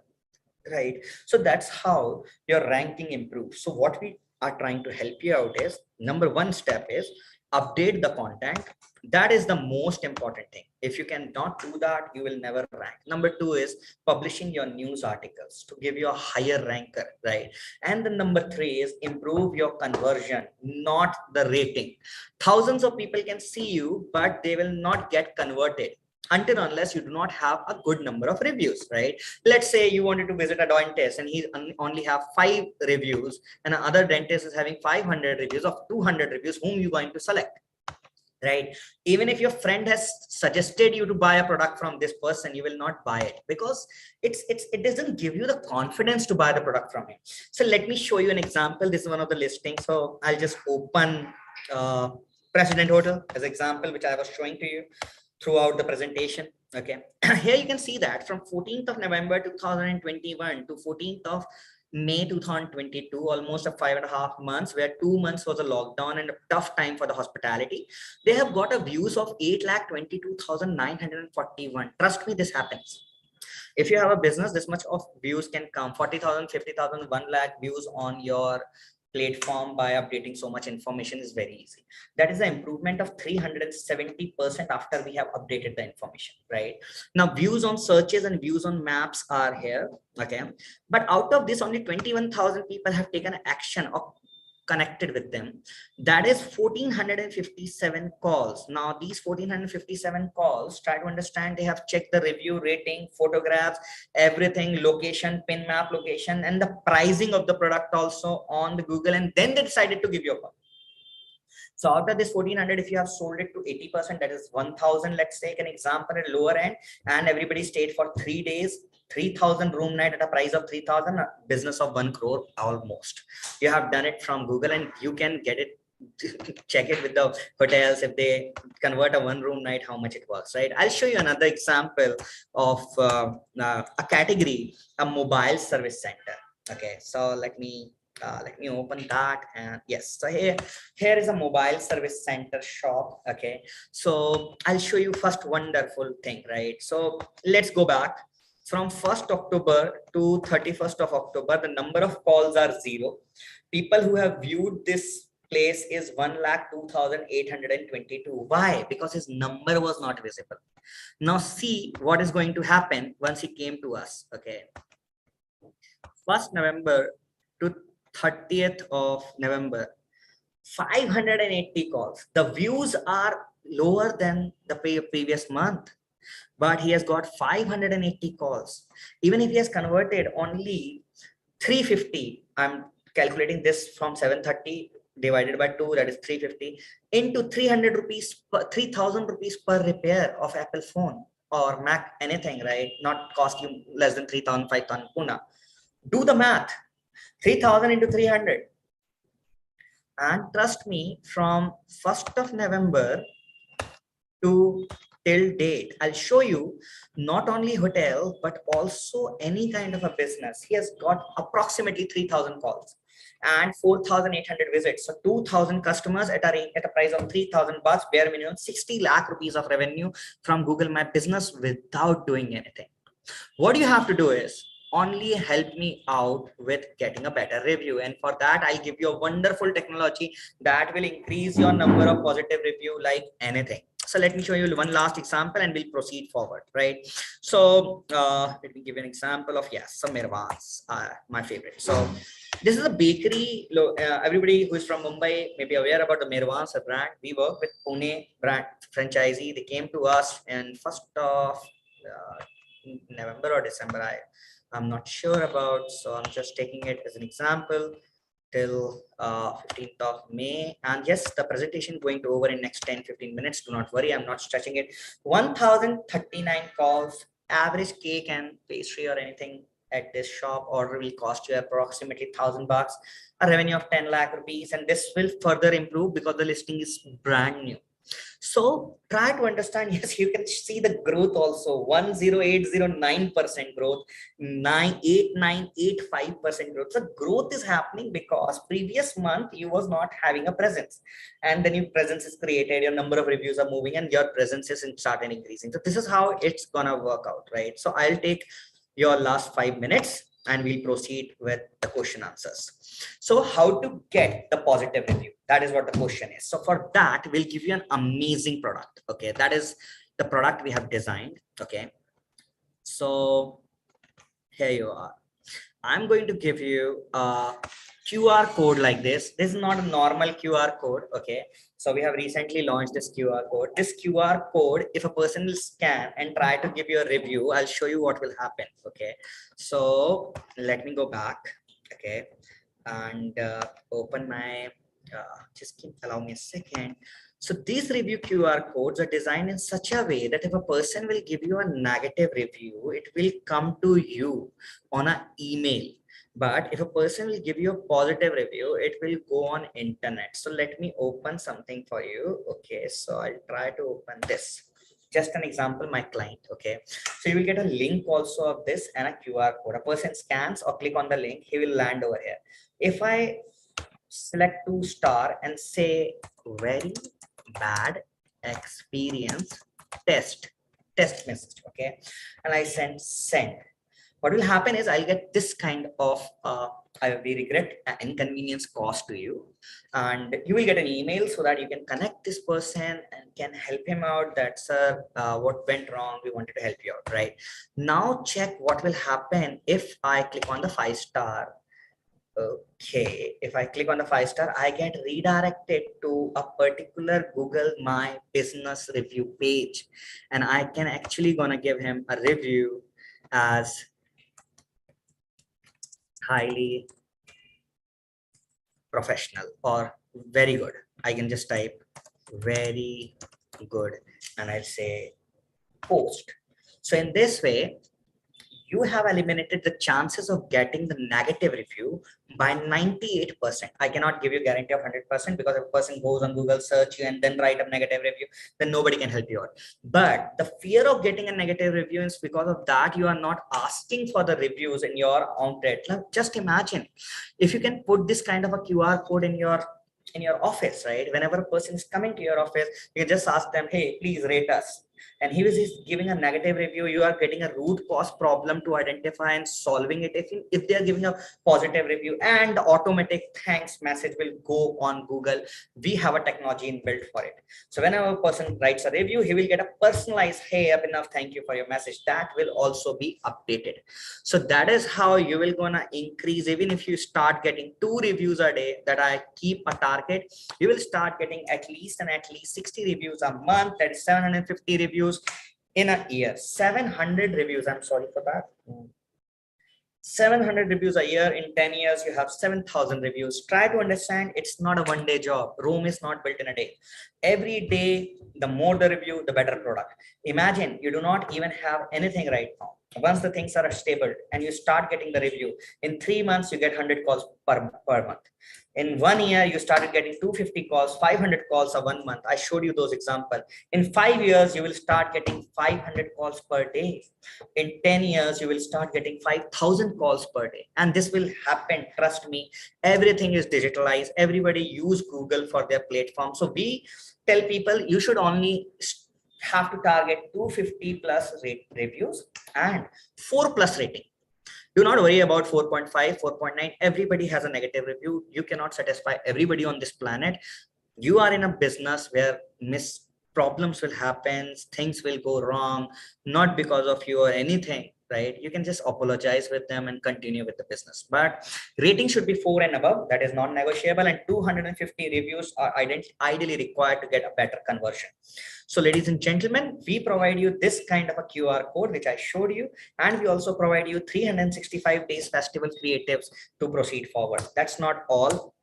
right? So that's how your ranking improves. So what we are trying to help you out is, number 1 step is update the content. That is the most important thing. If you cannot do that, you will never rank. Number 2 is publishing your news articles to give you a higher ranker, right? And the number 3 is improve your conversion, not the rating. Thousands of people can see you, but they will not get converted until unless you do not have a good number of reviews, right? Let's say you wanted to visit a dentist and he only have 5 reviews, and another dentist is having 500 reviews of 200 reviews. Whom you going to select, right? Even if your friend has suggested you to buy a product from this person, you will not buy it because it doesn't give you the confidence to buy the product from him. So let me show you an example. This is one of the listings. So I'll just open President Hotel as example, which I was showing to you throughout the presentation. Okay, here you can see that from 14th of November 2021 to 14th of May 2022, almost a 5.5 months, where 2 months was a lockdown and a tough time for the hospitality. They have got a views of 8,22,941. Trust me, this happens. If you have a business, this much of views can come, 40,000, 50,000, 1 lakh views on your platform by updating so much information is very easy. That is the improvement of 370% after we have updated the information, right? Now views on searches and views on maps are here, okay? But out of this, only 21,000 people have taken action or connected with them. That is 1,457 calls. Now these 1,457 calls, try to understand, they have checked the review, rating, photographs, everything, location, pin map location, and the pricing of the product also on the Google, and then they decided to give you a call. So out of this 1,400, if you have sold it to 80%, that is 1,000. Let's take an example at lower end, and everybody stayed for 3 days, 3,000 room night at a price of 3,000, a business of 1 crore almost. You have done it from Google, and you can get it, check it with the hotels. If they convert a 1 room night, how much it works, right? I'll show you another example of a category, a mobile service center. Okay, so let me open that, and yes, so here is a mobile service center shop. Okay, so I'll show you first wonderful thing, right? So let's go back from 1st October to 31st of October. The number of calls are 0. People who have viewed this place is 1,02,822. Why? Because his number was not visible. Now see what is going to happen once he came to us. Okay, 1st November to 30th of November, 580 calls. The views are lower than the previous month, but he has got 580 calls. Even if he has converted only 350, I'm calculating this from 730 divided by 2, that is 350, into 300 rupees, 3,000 rupees per repair of Apple phone or Mac, anything, right? Not cost you less than 3,000, 5,000 Pune. Do the math. 3,000 into 300, and trust me, from 1st of November to till date, I'll show you not only hotel but also any kind of a business. He has got approximately 3,000 calls and 4,800 visits. So 2,000 customers at a price of 3,000 bucks, bare minimum 60 lakh rupees of revenue from Google My Business without doing anything. What you have to do is only help me out with getting a better review, and for that I'll give you a wonderful technology that will increase your number of positive review like anything. So let me show you one last example and we'll proceed forward, right? So let me give you an example of, yes, some Mirwans, my favorite. So this is a bakery. Everybody who is from Mumbai may be aware about the Mirwans brand. We work with Pune brand franchisee. They came to us in 1st of November or December, I'm not sure about, so I'm just taking it as an example till 15th of May. And yes, the presentation going to over in next 10-15 minutes. Do not worry, I'm not stretching it. 1,039 calls, average cake and pastry or anything at this shop order will cost you approximately 1,000 bucks, a revenue of 10 lakh rupees, and this will further improve because the listing is brand new. So try to understand, yes, you can see the growth also, 10809% growth, 8985% growth. So growth is happening because previous month you was not having a presence, and then your presence is created, your number of reviews are moving, and your presence is started increasing. So this is how it's gonna work out, right? So I'll take your last 5 minutes and we'll proceed with the question answers. So how to get the positive review? That is what the question is. So for that, we'll give you an amazing product. Okay, that is the product we have designed. Okay, so here you are. I'm going to give you a QR code like this. This is not a normal QR code. Okay, so we have recently launched this QR code. This QR code, if a person will scan and try to give you a review, I'll show you what will happen. Okay, so let me go back. Okay, and open my just allow me a second. So these review QR codes are designed in such a way that if a person will give you a negative review, it will come to you on an email. But if a person will give you a positive review, it will go on internet. So let me open something for you. Okay, so I'll try to open this. Just an example, my client. Okay, so you will get a link also of this and a QR code. A person scans or click on the link, he will land over here. If I select 2-star and say very bad experience, test message, okay, and I send, what will happen is I'll get this kind of we regret inconvenience cost to you, and you will get an email so that you can connect this person and can help him out that, sir, what went wrong, we wanted to help you out. Right now, check what will happen if I click on the 5-star. Okay, if I click on the 5-star, I get redirected to a particular Google My Business review page, and I can actually gonna give him a review as highly professional or very good. I can just type very good and I'll say post. So in this way, you have eliminated the chances of getting the negative review by 98%. I cannot give you a guarantee of 100% because if a person goes on Google, search you and then write a negative review, then nobody can help you out. But the fear of getting a negative review is because of that you are not asking for the reviews in your outlet. Now, just imagine if you can put this kind of a QR code in your office, right? Whenever a person is coming to your office, you just ask them, hey, please rate us. And he was giving a negative review. You are getting a root cause problem to identify and solving it. If they are giving a positive review, and the automatic thanks message will go on Google. We have a technology inbuilt for it. So whenever a person writes a review, he will get a personalized, hey, Abhinav, thank you for your message. That will also be updated. So that is how you will gonna increase. Even if you start getting 2 reviews a day, that I keep a target, you will start getting at least 60 reviews a month. That is 750 reviews in a year. 700 reviews, I'm sorry for that. 700 reviews a year. In 10 years you have 7,000 reviews. Try to understand, it's not a one-day job. Rome is not built in a day. Every day, the more the review, the better product. Imagine you do not even have anything right now. Once the things are stable and you start getting the review, in 3 months you get 100 calls per month. In 1 year, you started getting 250 calls, 500 calls a 1 month. I showed you those examples. In 5 years, you will start getting 500 calls per day. In 10 years, you will start getting 5,000 calls per day. And this will happen, trust me. Everything is digitalized. Everybody use Google for their platform. So we tell people you should only have to target 250 plus reviews and 4 plus rating. Do not worry about 4.5, 4.9. Everybody has a negative review. You cannot satisfy everybody on this planet. You are in a business where problems will happen, things will go wrong, not because of you or anything, right? You can just apologize with them and continue with the business. But rating should be 4 and above. That is non-negotiable, and 250 reviews are ideally required to get a better conversion. So ladies and gentlemen, we provide you this kind of a QR code, which I showed you, and we also provide you 365 days festival creatives to proceed forward. That's not all.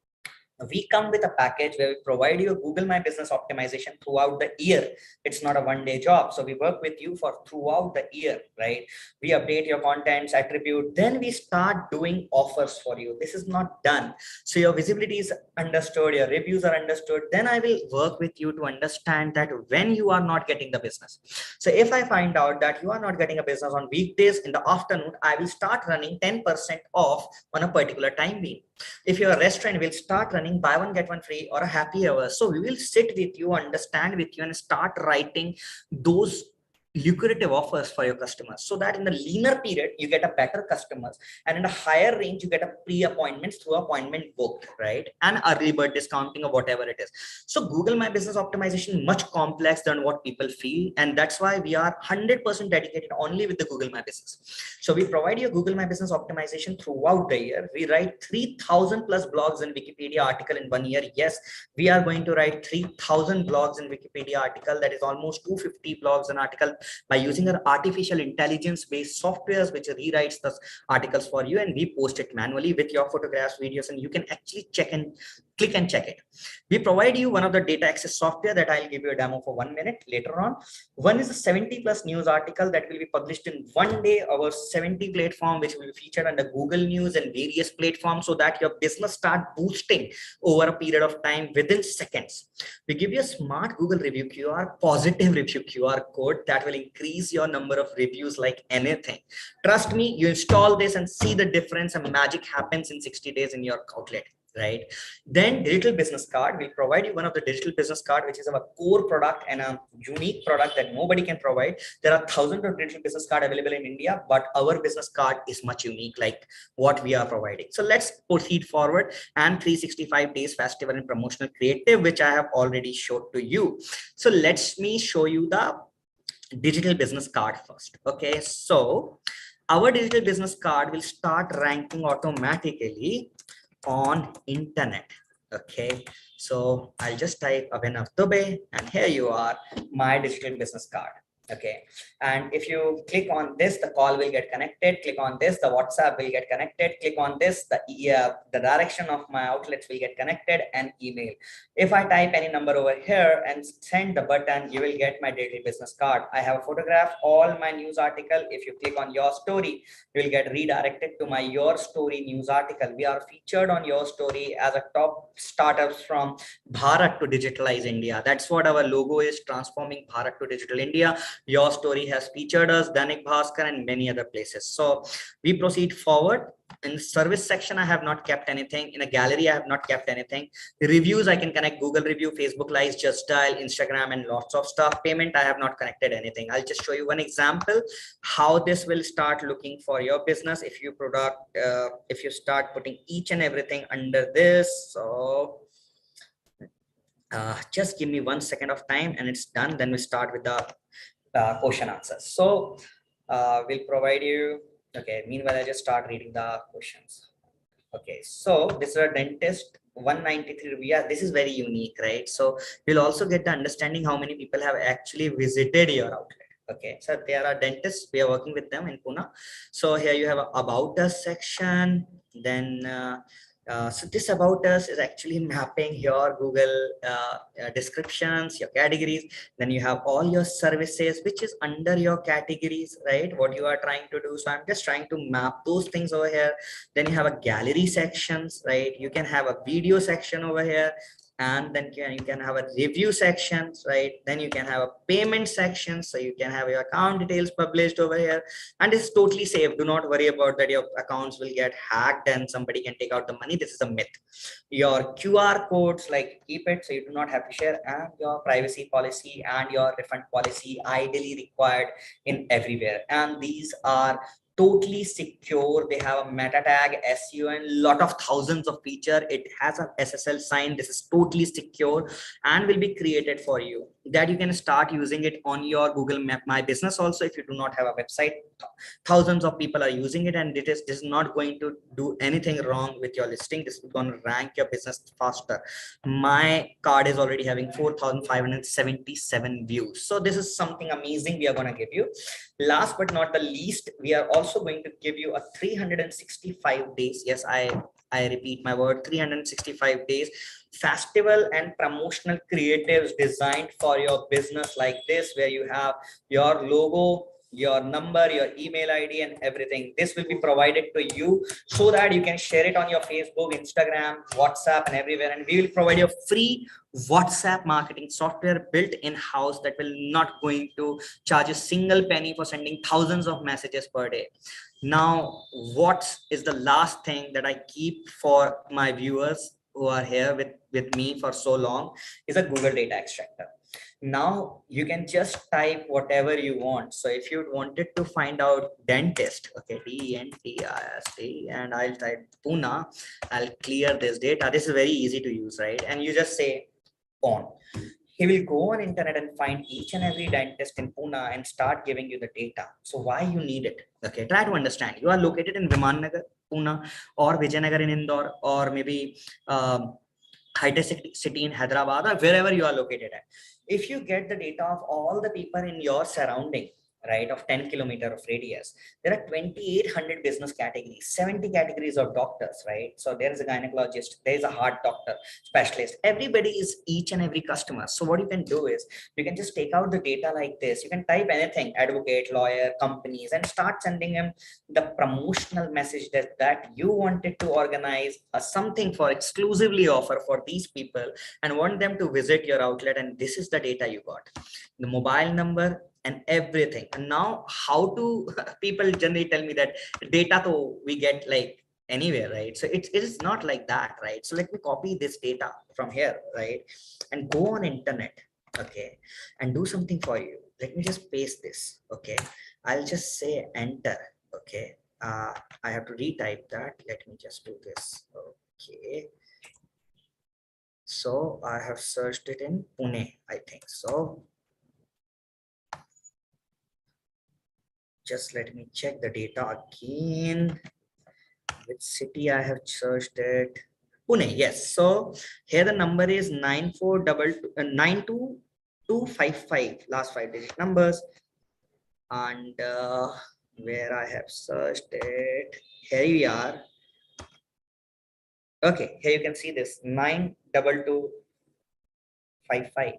We come with a package where we provide you a Google My Business optimization throughout the year. It's not a one-day job. So we work with you for throughout the year, right? We update your contents, attribute, then we start doing offers for you. This is not done. So your visibility is understood, your reviews are understood. Then I will work with you to understand that when you are not getting the business. So if I find out that you are not getting a business on weekdays in the afternoon, I will start running 10% off on a particular time being. If you're a restaurant, we'll start running buy one get one free or a happy hour. So we will sit with you, understand with you, and start writing those lucrative offers for your customers, so that in the leaner period you get a better customers, and in a higher range you get a pre-appointments through appointment booked, right? And early bird discounting or whatever it is. So Google My Business optimization much complex than what people feel, and that's why we are 100% dedicated only with the Google My Business. So we provide you Google My Business optimization throughout the year. We write 3,000 plus blogs in Wikipedia article in 1 year. Yes, we are going to write 3,000 blogs in Wikipedia article. That is almost 250 blogs an article, by using our artificial intelligence based softwares which rewrites the articles for you, and we post it manually with your photographs, videos, and you can actually check and click and check it. We provide you one of the data access software that I'll give you a demo for 1 minute later on. One is a 70+ news article that will be published in one day, our 70 platform, which will be featured under Google News and various platforms, so that your business start boosting over a period of time within seconds. We give you a smart Google review QR, positive review QR code that will increase your number of reviews like anything. Trust me, you install this and see the difference, and magic happens in 60 days in your outlet. Right? Then digital business card, will provide you one of the digital business card, which is our core product and a unique product that nobody can provide. There are thousands of digital business card available in India, but our business card is much unique, like what we are providing. So let's proceed forward. And 365 days festival and promotional creative, which I have already showed to you. So let me show you the digital business card first. Okay, so our digital business card will start ranking automatically on internet. Okay, so I'll just type Abhinav Dubey, and here you are, my digital business card. Okay, and if you click on this, the call will get connected. Click on this, the WhatsApp will get connected. Click on this, the direction of my outlets will get connected, and email. If I type any number over here and send the button, you will get my daily business card. I have a photograph, all my news article. If you click on your story, you will get redirected to my Your Story news article. We are featured on Your Story as a top startups from Bharat to digitalize India. That's what our logo is, transforming Bharat to digital India. Your Story has featured us, Dainik Bhaskar, and many other places. So we proceed forward. In the service section, I have not kept anything. In a gallery, I have not kept anything. The reviews, I can connect Google review, Facebook Live, Just Dial, Instagram, and lots of stuff. Payment, I have not connected anything. I'll just show you one example how this will start looking for your business if you if you start putting each and everything under this. So just give me 1 second of time and it's done. Then we start with the question answers. So we'll provide you. Okay, meanwhile, I just start reading the questions. Okay, so this is a dentist 193. Yeah, this is very unique, right? So you'll also get the understanding how many people have actually visited your outlet. Okay, so there are dentists, we are working with them in Pune. So here you have a about us section. Then so this about us is actually mapping your Google descriptions, your categories. Then you have all your services, which is under your categories, right? What you are trying to do. So I'm just trying to map those things over here. Then you have a gallery sections, right? You can have a video section over here. And then you can have a review sections, right? Then you can have a payment section, so you can have your account details published over here, and it's totally safe. Do not worry about that your accounts will get hacked and somebody can take out the money. This is a myth. Your QR codes, like, keep it so you do not have to share, and your privacy policy and your refund policy ideally required in everywhere. And these are totally secure. They have a meta tag, SEO, and lot of thousands of features. It has a SSL sign. This is totally secure and will be created for you, that you can start using it on your Google Map My Business also. If you do not have a website, thousands of people are using it, and this is not going to do anything wrong with your listing. This is going to rank your business faster. My card is already having 4,577 views. So this is something amazing we are going to give you. Last but not the least, we are also going to give you a 365 days. Yes, I repeat my word, 365 days festival and promotional creatives designed for your business, like this, where you have your logo, your number, your email ID, and everything. This will be provided to you so that you can share it on your Facebook, Instagram, WhatsApp, and everywhere. And we will provide you a free WhatsApp marketing software built in-house that will not going to charge a single penny for sending thousands of messages per day. Now, what is the last thing that I keep for my viewers who are here with me for so long is a Google Data Extractor. Now you can just type whatever you want. So if you wanted to find out dentist, okay, DENTIST, and I'll type Pune, I'll clear this data. This is very easy to use, right? And you just say on. He will go on internet and find each and every dentist in Pune and start giving you the data. So why you need it? Okay, try to understand. You are located in Viman Nagar, Pune, or Vijayanagar in Indore, or maybe High-Tech City in Hyderabad, or wherever you are located at. If you get the data of all the people in your surrounding, right, of 10 kilometer of radius. There are 2,800 business categories, 70 categories of doctors, right? So there is a gynecologist, there is a heart doctor, specialist. Everybody is each and every customer. So what you can do is you can just take out the data like this. You can type anything, advocate, lawyer, companies, and start sending them the promotional message that you wanted to organize something for exclusively offer for these people and want them to visit your outlet. And this is the data you got, the mobile number and everything. And now how to people generally tell me that data though we get like anywhere, right? So it is not like that, right? So let me copy this data from here, right, and go on internet, okay, and do something for you. Let me just paste this, okay. I'll just say enter, okay. I have to retype that. Let me just do this, okay. So I have searched it in Pune, I think so. Just let me check the data again. Which city I have searched it? Pune, yes. So here the number is 92255, last 5 digit numbers. And where I have searched it, here we are. Okay, here you can see this 92255.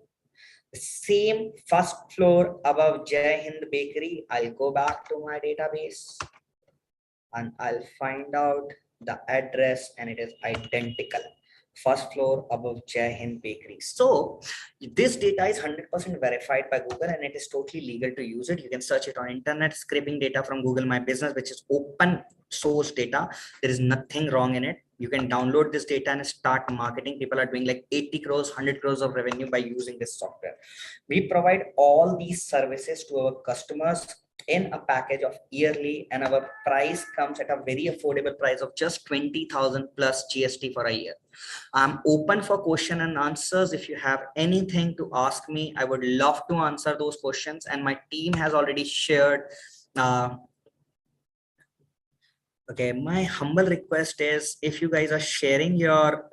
The same first floor above Jai Hind Bakery. I'll go back to my database and I'll find out the address, and it is identical. First floor above Jai Hind Bakery. So this data is 100% verified by Google, and it is totally legal to use it. You can search it on internet, scraping data from Google My Business, which is open source data. There is nothing wrong in it. You can download this data and start marketing. People are doing like 80 crores, 100 crores of revenue by using this software. We provide all these services to our customers in a package of yearly, and our price comes at a very affordable price of just 20,000 plus GST for a year. I'm open for question and answers. If you have anything to ask me, I would love to answer those questions, and my team has already shared. Okay, my humble request is, if you guys are sharing your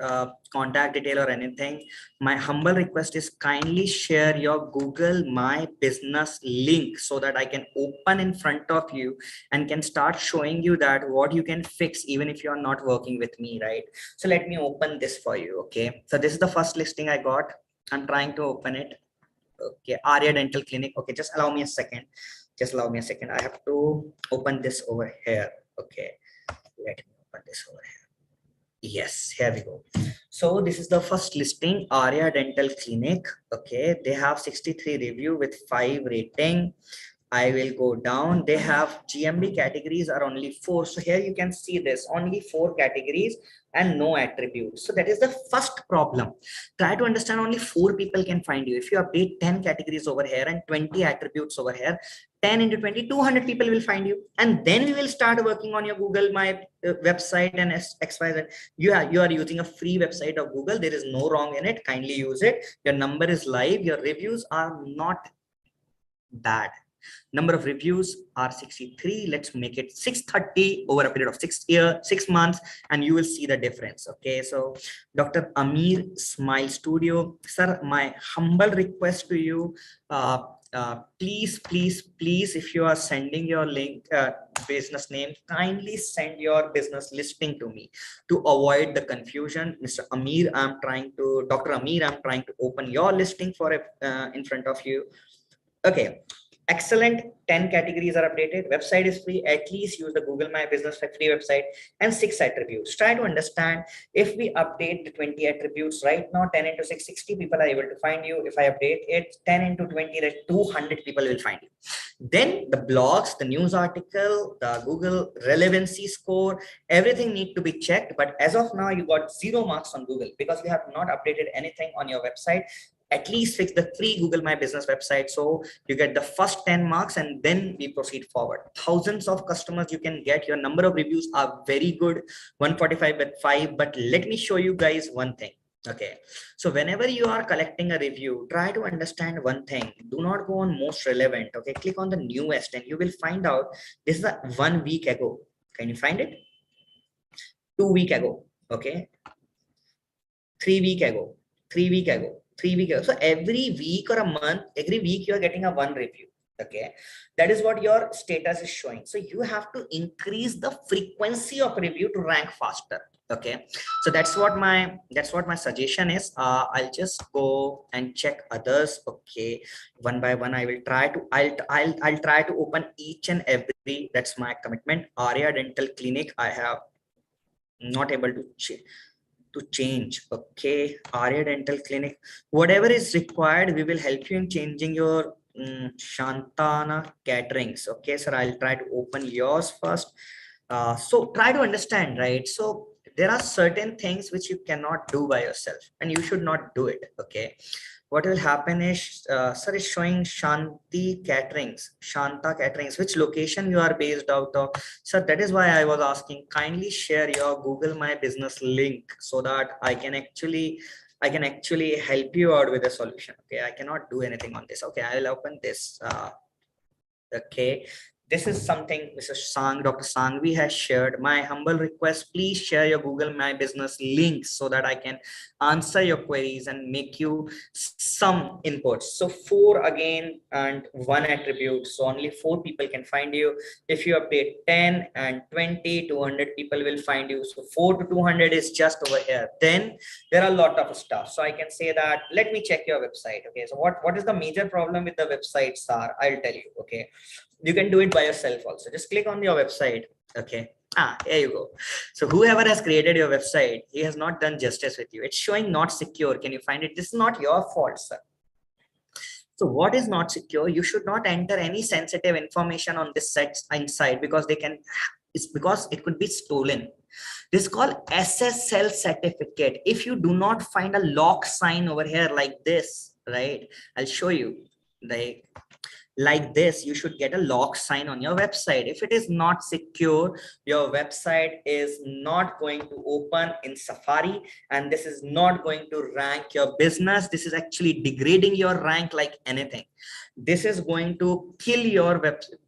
contact detail or anything, my humble request is kindly share your Google My Business link so that I can open in front of you and can start showing you that what you can fix even if you're not working with me, right? So let me open this for you, okay? So this is the first listing I got. I'm trying to open it. Okay, Arya Dental Clinic. Okay, just allow me a second. Just allow me a second. I have to open this over here. Okay. Let me open this over here. Yes, here we go. So this is the first listing, Arya Dental Clinic. Okay, they have 63 review with 5 rating. I will go down. They have GMB categories are only 4. So here you can see this, only 4 categories and no attributes. So that is the first problem. Try to understand, only 4 people can find you. If you update 10 categories over here and 20 attributes over here, 10 into 20, 200 people will find you. And then we will start working on your Google My website and XYZ. You are using a free website of Google. There is no wrong in it. Kindly use it. Your number is live. Your reviews are not bad. Number of reviews are 63. Let's make it 630 over a period of 6 months, and you will see the difference. Okay, so Dr. Amir Smile Studio, sir, my humble request to you, please, if you are sending your link, business name, kindly send your business listing to me to avoid the confusion. Mr. Amir, Dr. Amir, I'm trying to open your listing for in front of you. Okay. Excellent. 10 categories are updated. Website is free. At least use the Google My Business free website, and 6 attributes. Try to understand, if we update the 20 attributes right now, 10 into 6, 60 people are able to find you. If I update it 10 into 20, that 200 people will find you. Then the blogs, the news article, the Google relevancy score, everything need to be checked. But as of now, you got 0 marks on Google because you have not updated anything on your website. At least fix the free Google My Business website, so you get the first 10 marks, and then we proceed forward. Thousands of customers you can get. Your number of reviews are very good, 145 with 5. But let me show you guys one thing. Okay, so whenever you are collecting a review, try to understand one thing. Do not go on most relevant. Okay, click on the newest, and you will find out this is a 1 week ago. Can you find it? 2 weeks ago. Okay, 3 weeks ago, 3 weeks ago, 3 weeks ago. So every week or a month, every week you are getting a 1 review. Okay, that is what your status is showing. So you have to increase the frequency of review to rank faster. Okay, so that's what my suggestion is. I'll just go and check others. Okay, one by one I will try to I'll try to open each and every. That's my commitment. Arya Dental Clinic, I have not able to change. Okay, Arya Dental Clinic, whatever is required, we will help you in changing your Shantana Caterings. Okay, sir, I'll try to open yours first. So try to understand, right? So there are certain things which you cannot do by yourself, and you should not do it. Okay, what will happen is, sir is showing Shanta Caterings. Which location you are based out of? Sir, that is why I was asking, kindly share your Google My Business link so that I can actually help you out with a solution. Okay, I cannot do anything on this. Okay, I will open this. Okay, this is something Dr. Sangvi has shared. My humble request, please share your Google My Business links so that I can answer your queries and make you some inputs. So 4 again and 1 attribute. So only 4 people can find you. If you update 10 and 20, 200 people will find you. So 4 to 200 is just over here. Then there are a lot of stuff. So I can say that, let me check your website. Okay, so what is the major problem with the website, sir? I'll tell you. Okay, you can do it by yourself also. Just click on your website. Okay, here you go. So whoever has created your website, he has not done justice with you. It's showing not secure. Can you find it? This is not your fault, sir. So what is not secure? You should not enter any sensitive information on this site inside, because it's because it could be stolen. This is called SSL certificate. If you do not find a lock sign over here like this, right? I'll show you. Like this, you should get a lock sign on your website. If it is not secure, your website is not going to open in Safari, and this is not going to rank your business. This is actually degrading your rank like anything. This is going to kill your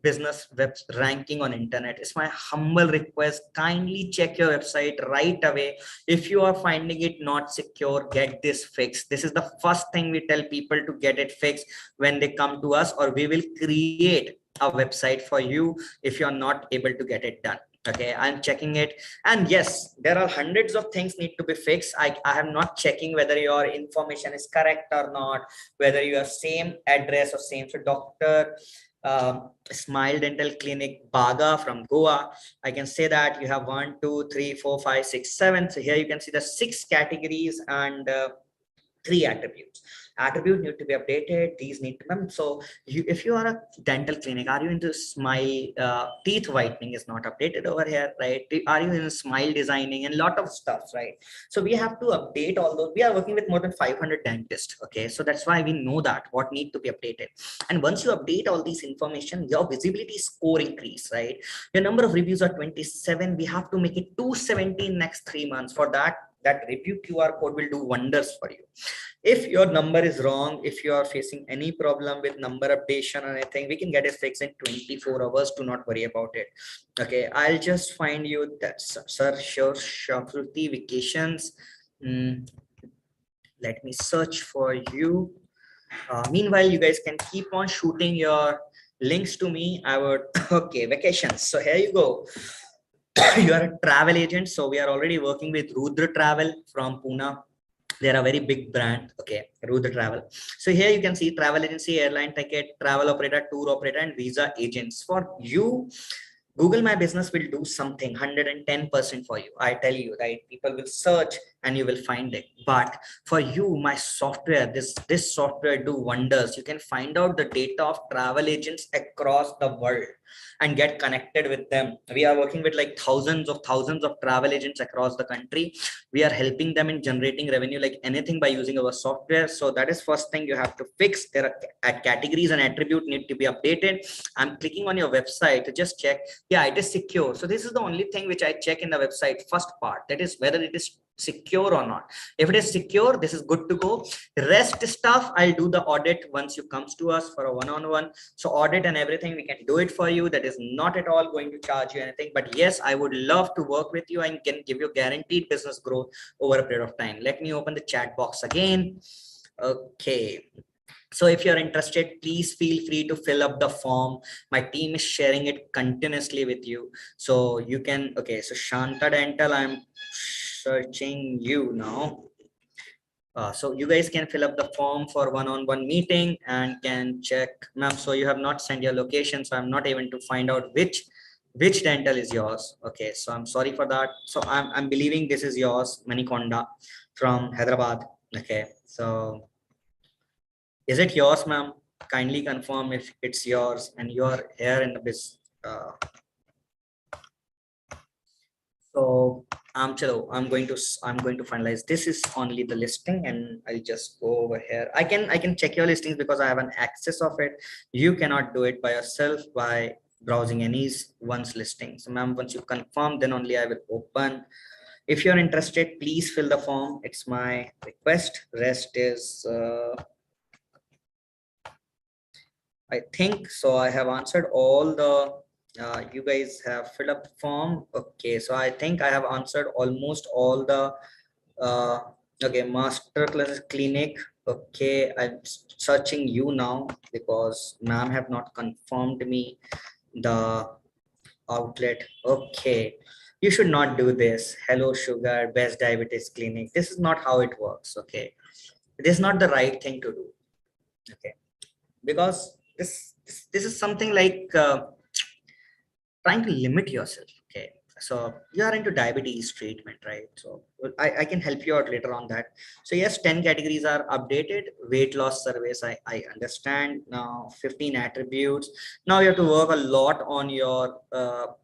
business ranking on internet. It's my humble request. Kindly check your website right away. If you are finding it not secure, get this fixed. This is the first thing we tell people to get it fixed when they come to us, or we will create a website for you if you're not able to get it done. Okay, I'm checking it, and yes, there are hundreds of things need to be fixed. I am not checking whether your information is correct or not, whether you have same address or same. So Dr. Smile Dental Clinic Baga from Goa, I can say that you have 1 2 3 4 5 6 7. So here you can see the 6 categories and 3 attributes. Attribute need to be updated. These need to be. So if you are a dental clinic, are you into smile, teeth whitening is not updated over here, right? Are you in smile designing and lot of stuff, right? So we have to update all those. We are working with more than 500 dentists. Okay, so that's why we know that what need to be updated. And once you update all these information, your visibility score increase, right? Your number of reviews are 27. We have to make it 270 in next 3 months. For that review QR code will do wonders for you. If your number is wrong, if you are facing any problem with number updation or anything, we can get it fixed in 24 hours. Do not worry about it. Okay, I'll just find you that, sir, sure, Shafruti Vacations. Let me search for you. Meanwhile, you guys can keep on shooting your links to me. I would, okay, vacations. So here you go. You are a travel agent. So we are already working with Rudra Travel from Pune. They're a very big brand. Okay, Rudra Travel. So here you can see travel agency, airline ticket, travel operator, tour operator, and visa agents. For you, Google My Business will do something 110% for you. I tell you, right? People will search and you will find it. But for you, my software, this software do wonders. You can find out the data of travel agents across the world and get connected with them. We are working with like thousands of travel agents across the country. We are helping them in generating revenue like anything by using our software. So that is first thing you have to fix. There are categories and attribute need to be updated. I'm clicking on your website to just check. Yeah, it is secure. So this is the only thing which I check in the website first part, that is whether it is secure or not. If it is secure, this is good to go. The rest stuff, I'll do the audit once you comes to us for a one-on-one. So audit and everything, we can do it for you. That is not at all going to charge you anything. But yes, I would love to work with you and can give you guaranteed business growth over a period of time. Let me open the chat box again. Okay. So if you're interested, please feel free to fill up the form. My team is sharing it continuously with you. So you can, okay, so Shanta Dental, I'm searching you now. So you guys can fill up the form for one-on-one meeting and can check, ma'am. So you have not sent your location, so I'm not able to find out which dental is yours. Okay, so I'm sorry for that. So I'm believing this is yours, Manikonda from Hyderabad. Okay, so is it yours, ma'am? Kindly confirm if it's yours and you are here in the business. So chalo, I'm going to finalize. This is only the listing, and I'll just go over here. I can check your listings because I have an access of it. You cannot do it by yourself by browsing anyone's listing. So ma'am, once you confirm, then only I will open. If you're interested, please fill the form. It's my request. Rest is I think so. I have answered all the you guys have filled up the form. Okay, so I think I have answered almost all the okay, master class clinic. Okay, I'm searching you now because ma'am have not confirmed me the outlet. Okay, you should not do this. Hello Sugar, best diabetes clinic. This is not how it works. Okay, this is not the right thing to do. Okay, because this is something like trying to limit yourself. Okay, so you are into diabetes treatment, right? So I can help you out later on that. So yes, 10 categories are updated. Weight loss surveys, I understand now. 15 attributes. Now you have to work a lot on your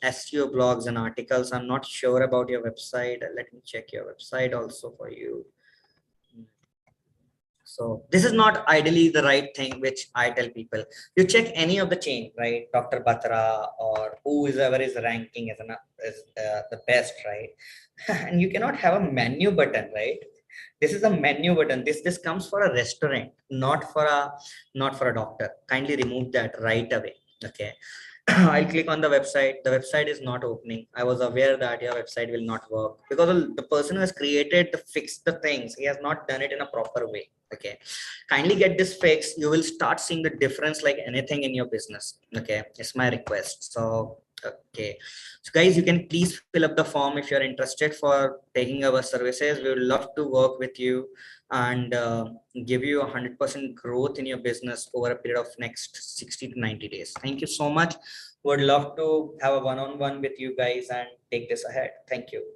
SEO blogs and articles. I'm not sure about your website. Let me check your website also for you. So this is not ideally the right thing, which I tell people. You check any of the chain, right? Dr. Batra or whoever is ranking as the best, right? And you cannot have a menu button, right? This is a menu button. This comes for a restaurant, not for a doctor. Kindly remove that right away. Okay. I'll click on the website. The website is not opening. I was aware that your website will not work because the person who has created to fix the things, he has not done it in a proper way. Okay, kindly get this fixed. You will start seeing the difference like anything in your business. Okay, it's my request. So okay, so guys, you can please fill up the form if you're interested for taking our services. We would love to work with you and give you 100% growth in your business over a period of next 60 to 90 days. Thank you so much. Would love to have a one-on-one with you guys and take this ahead. Thank you.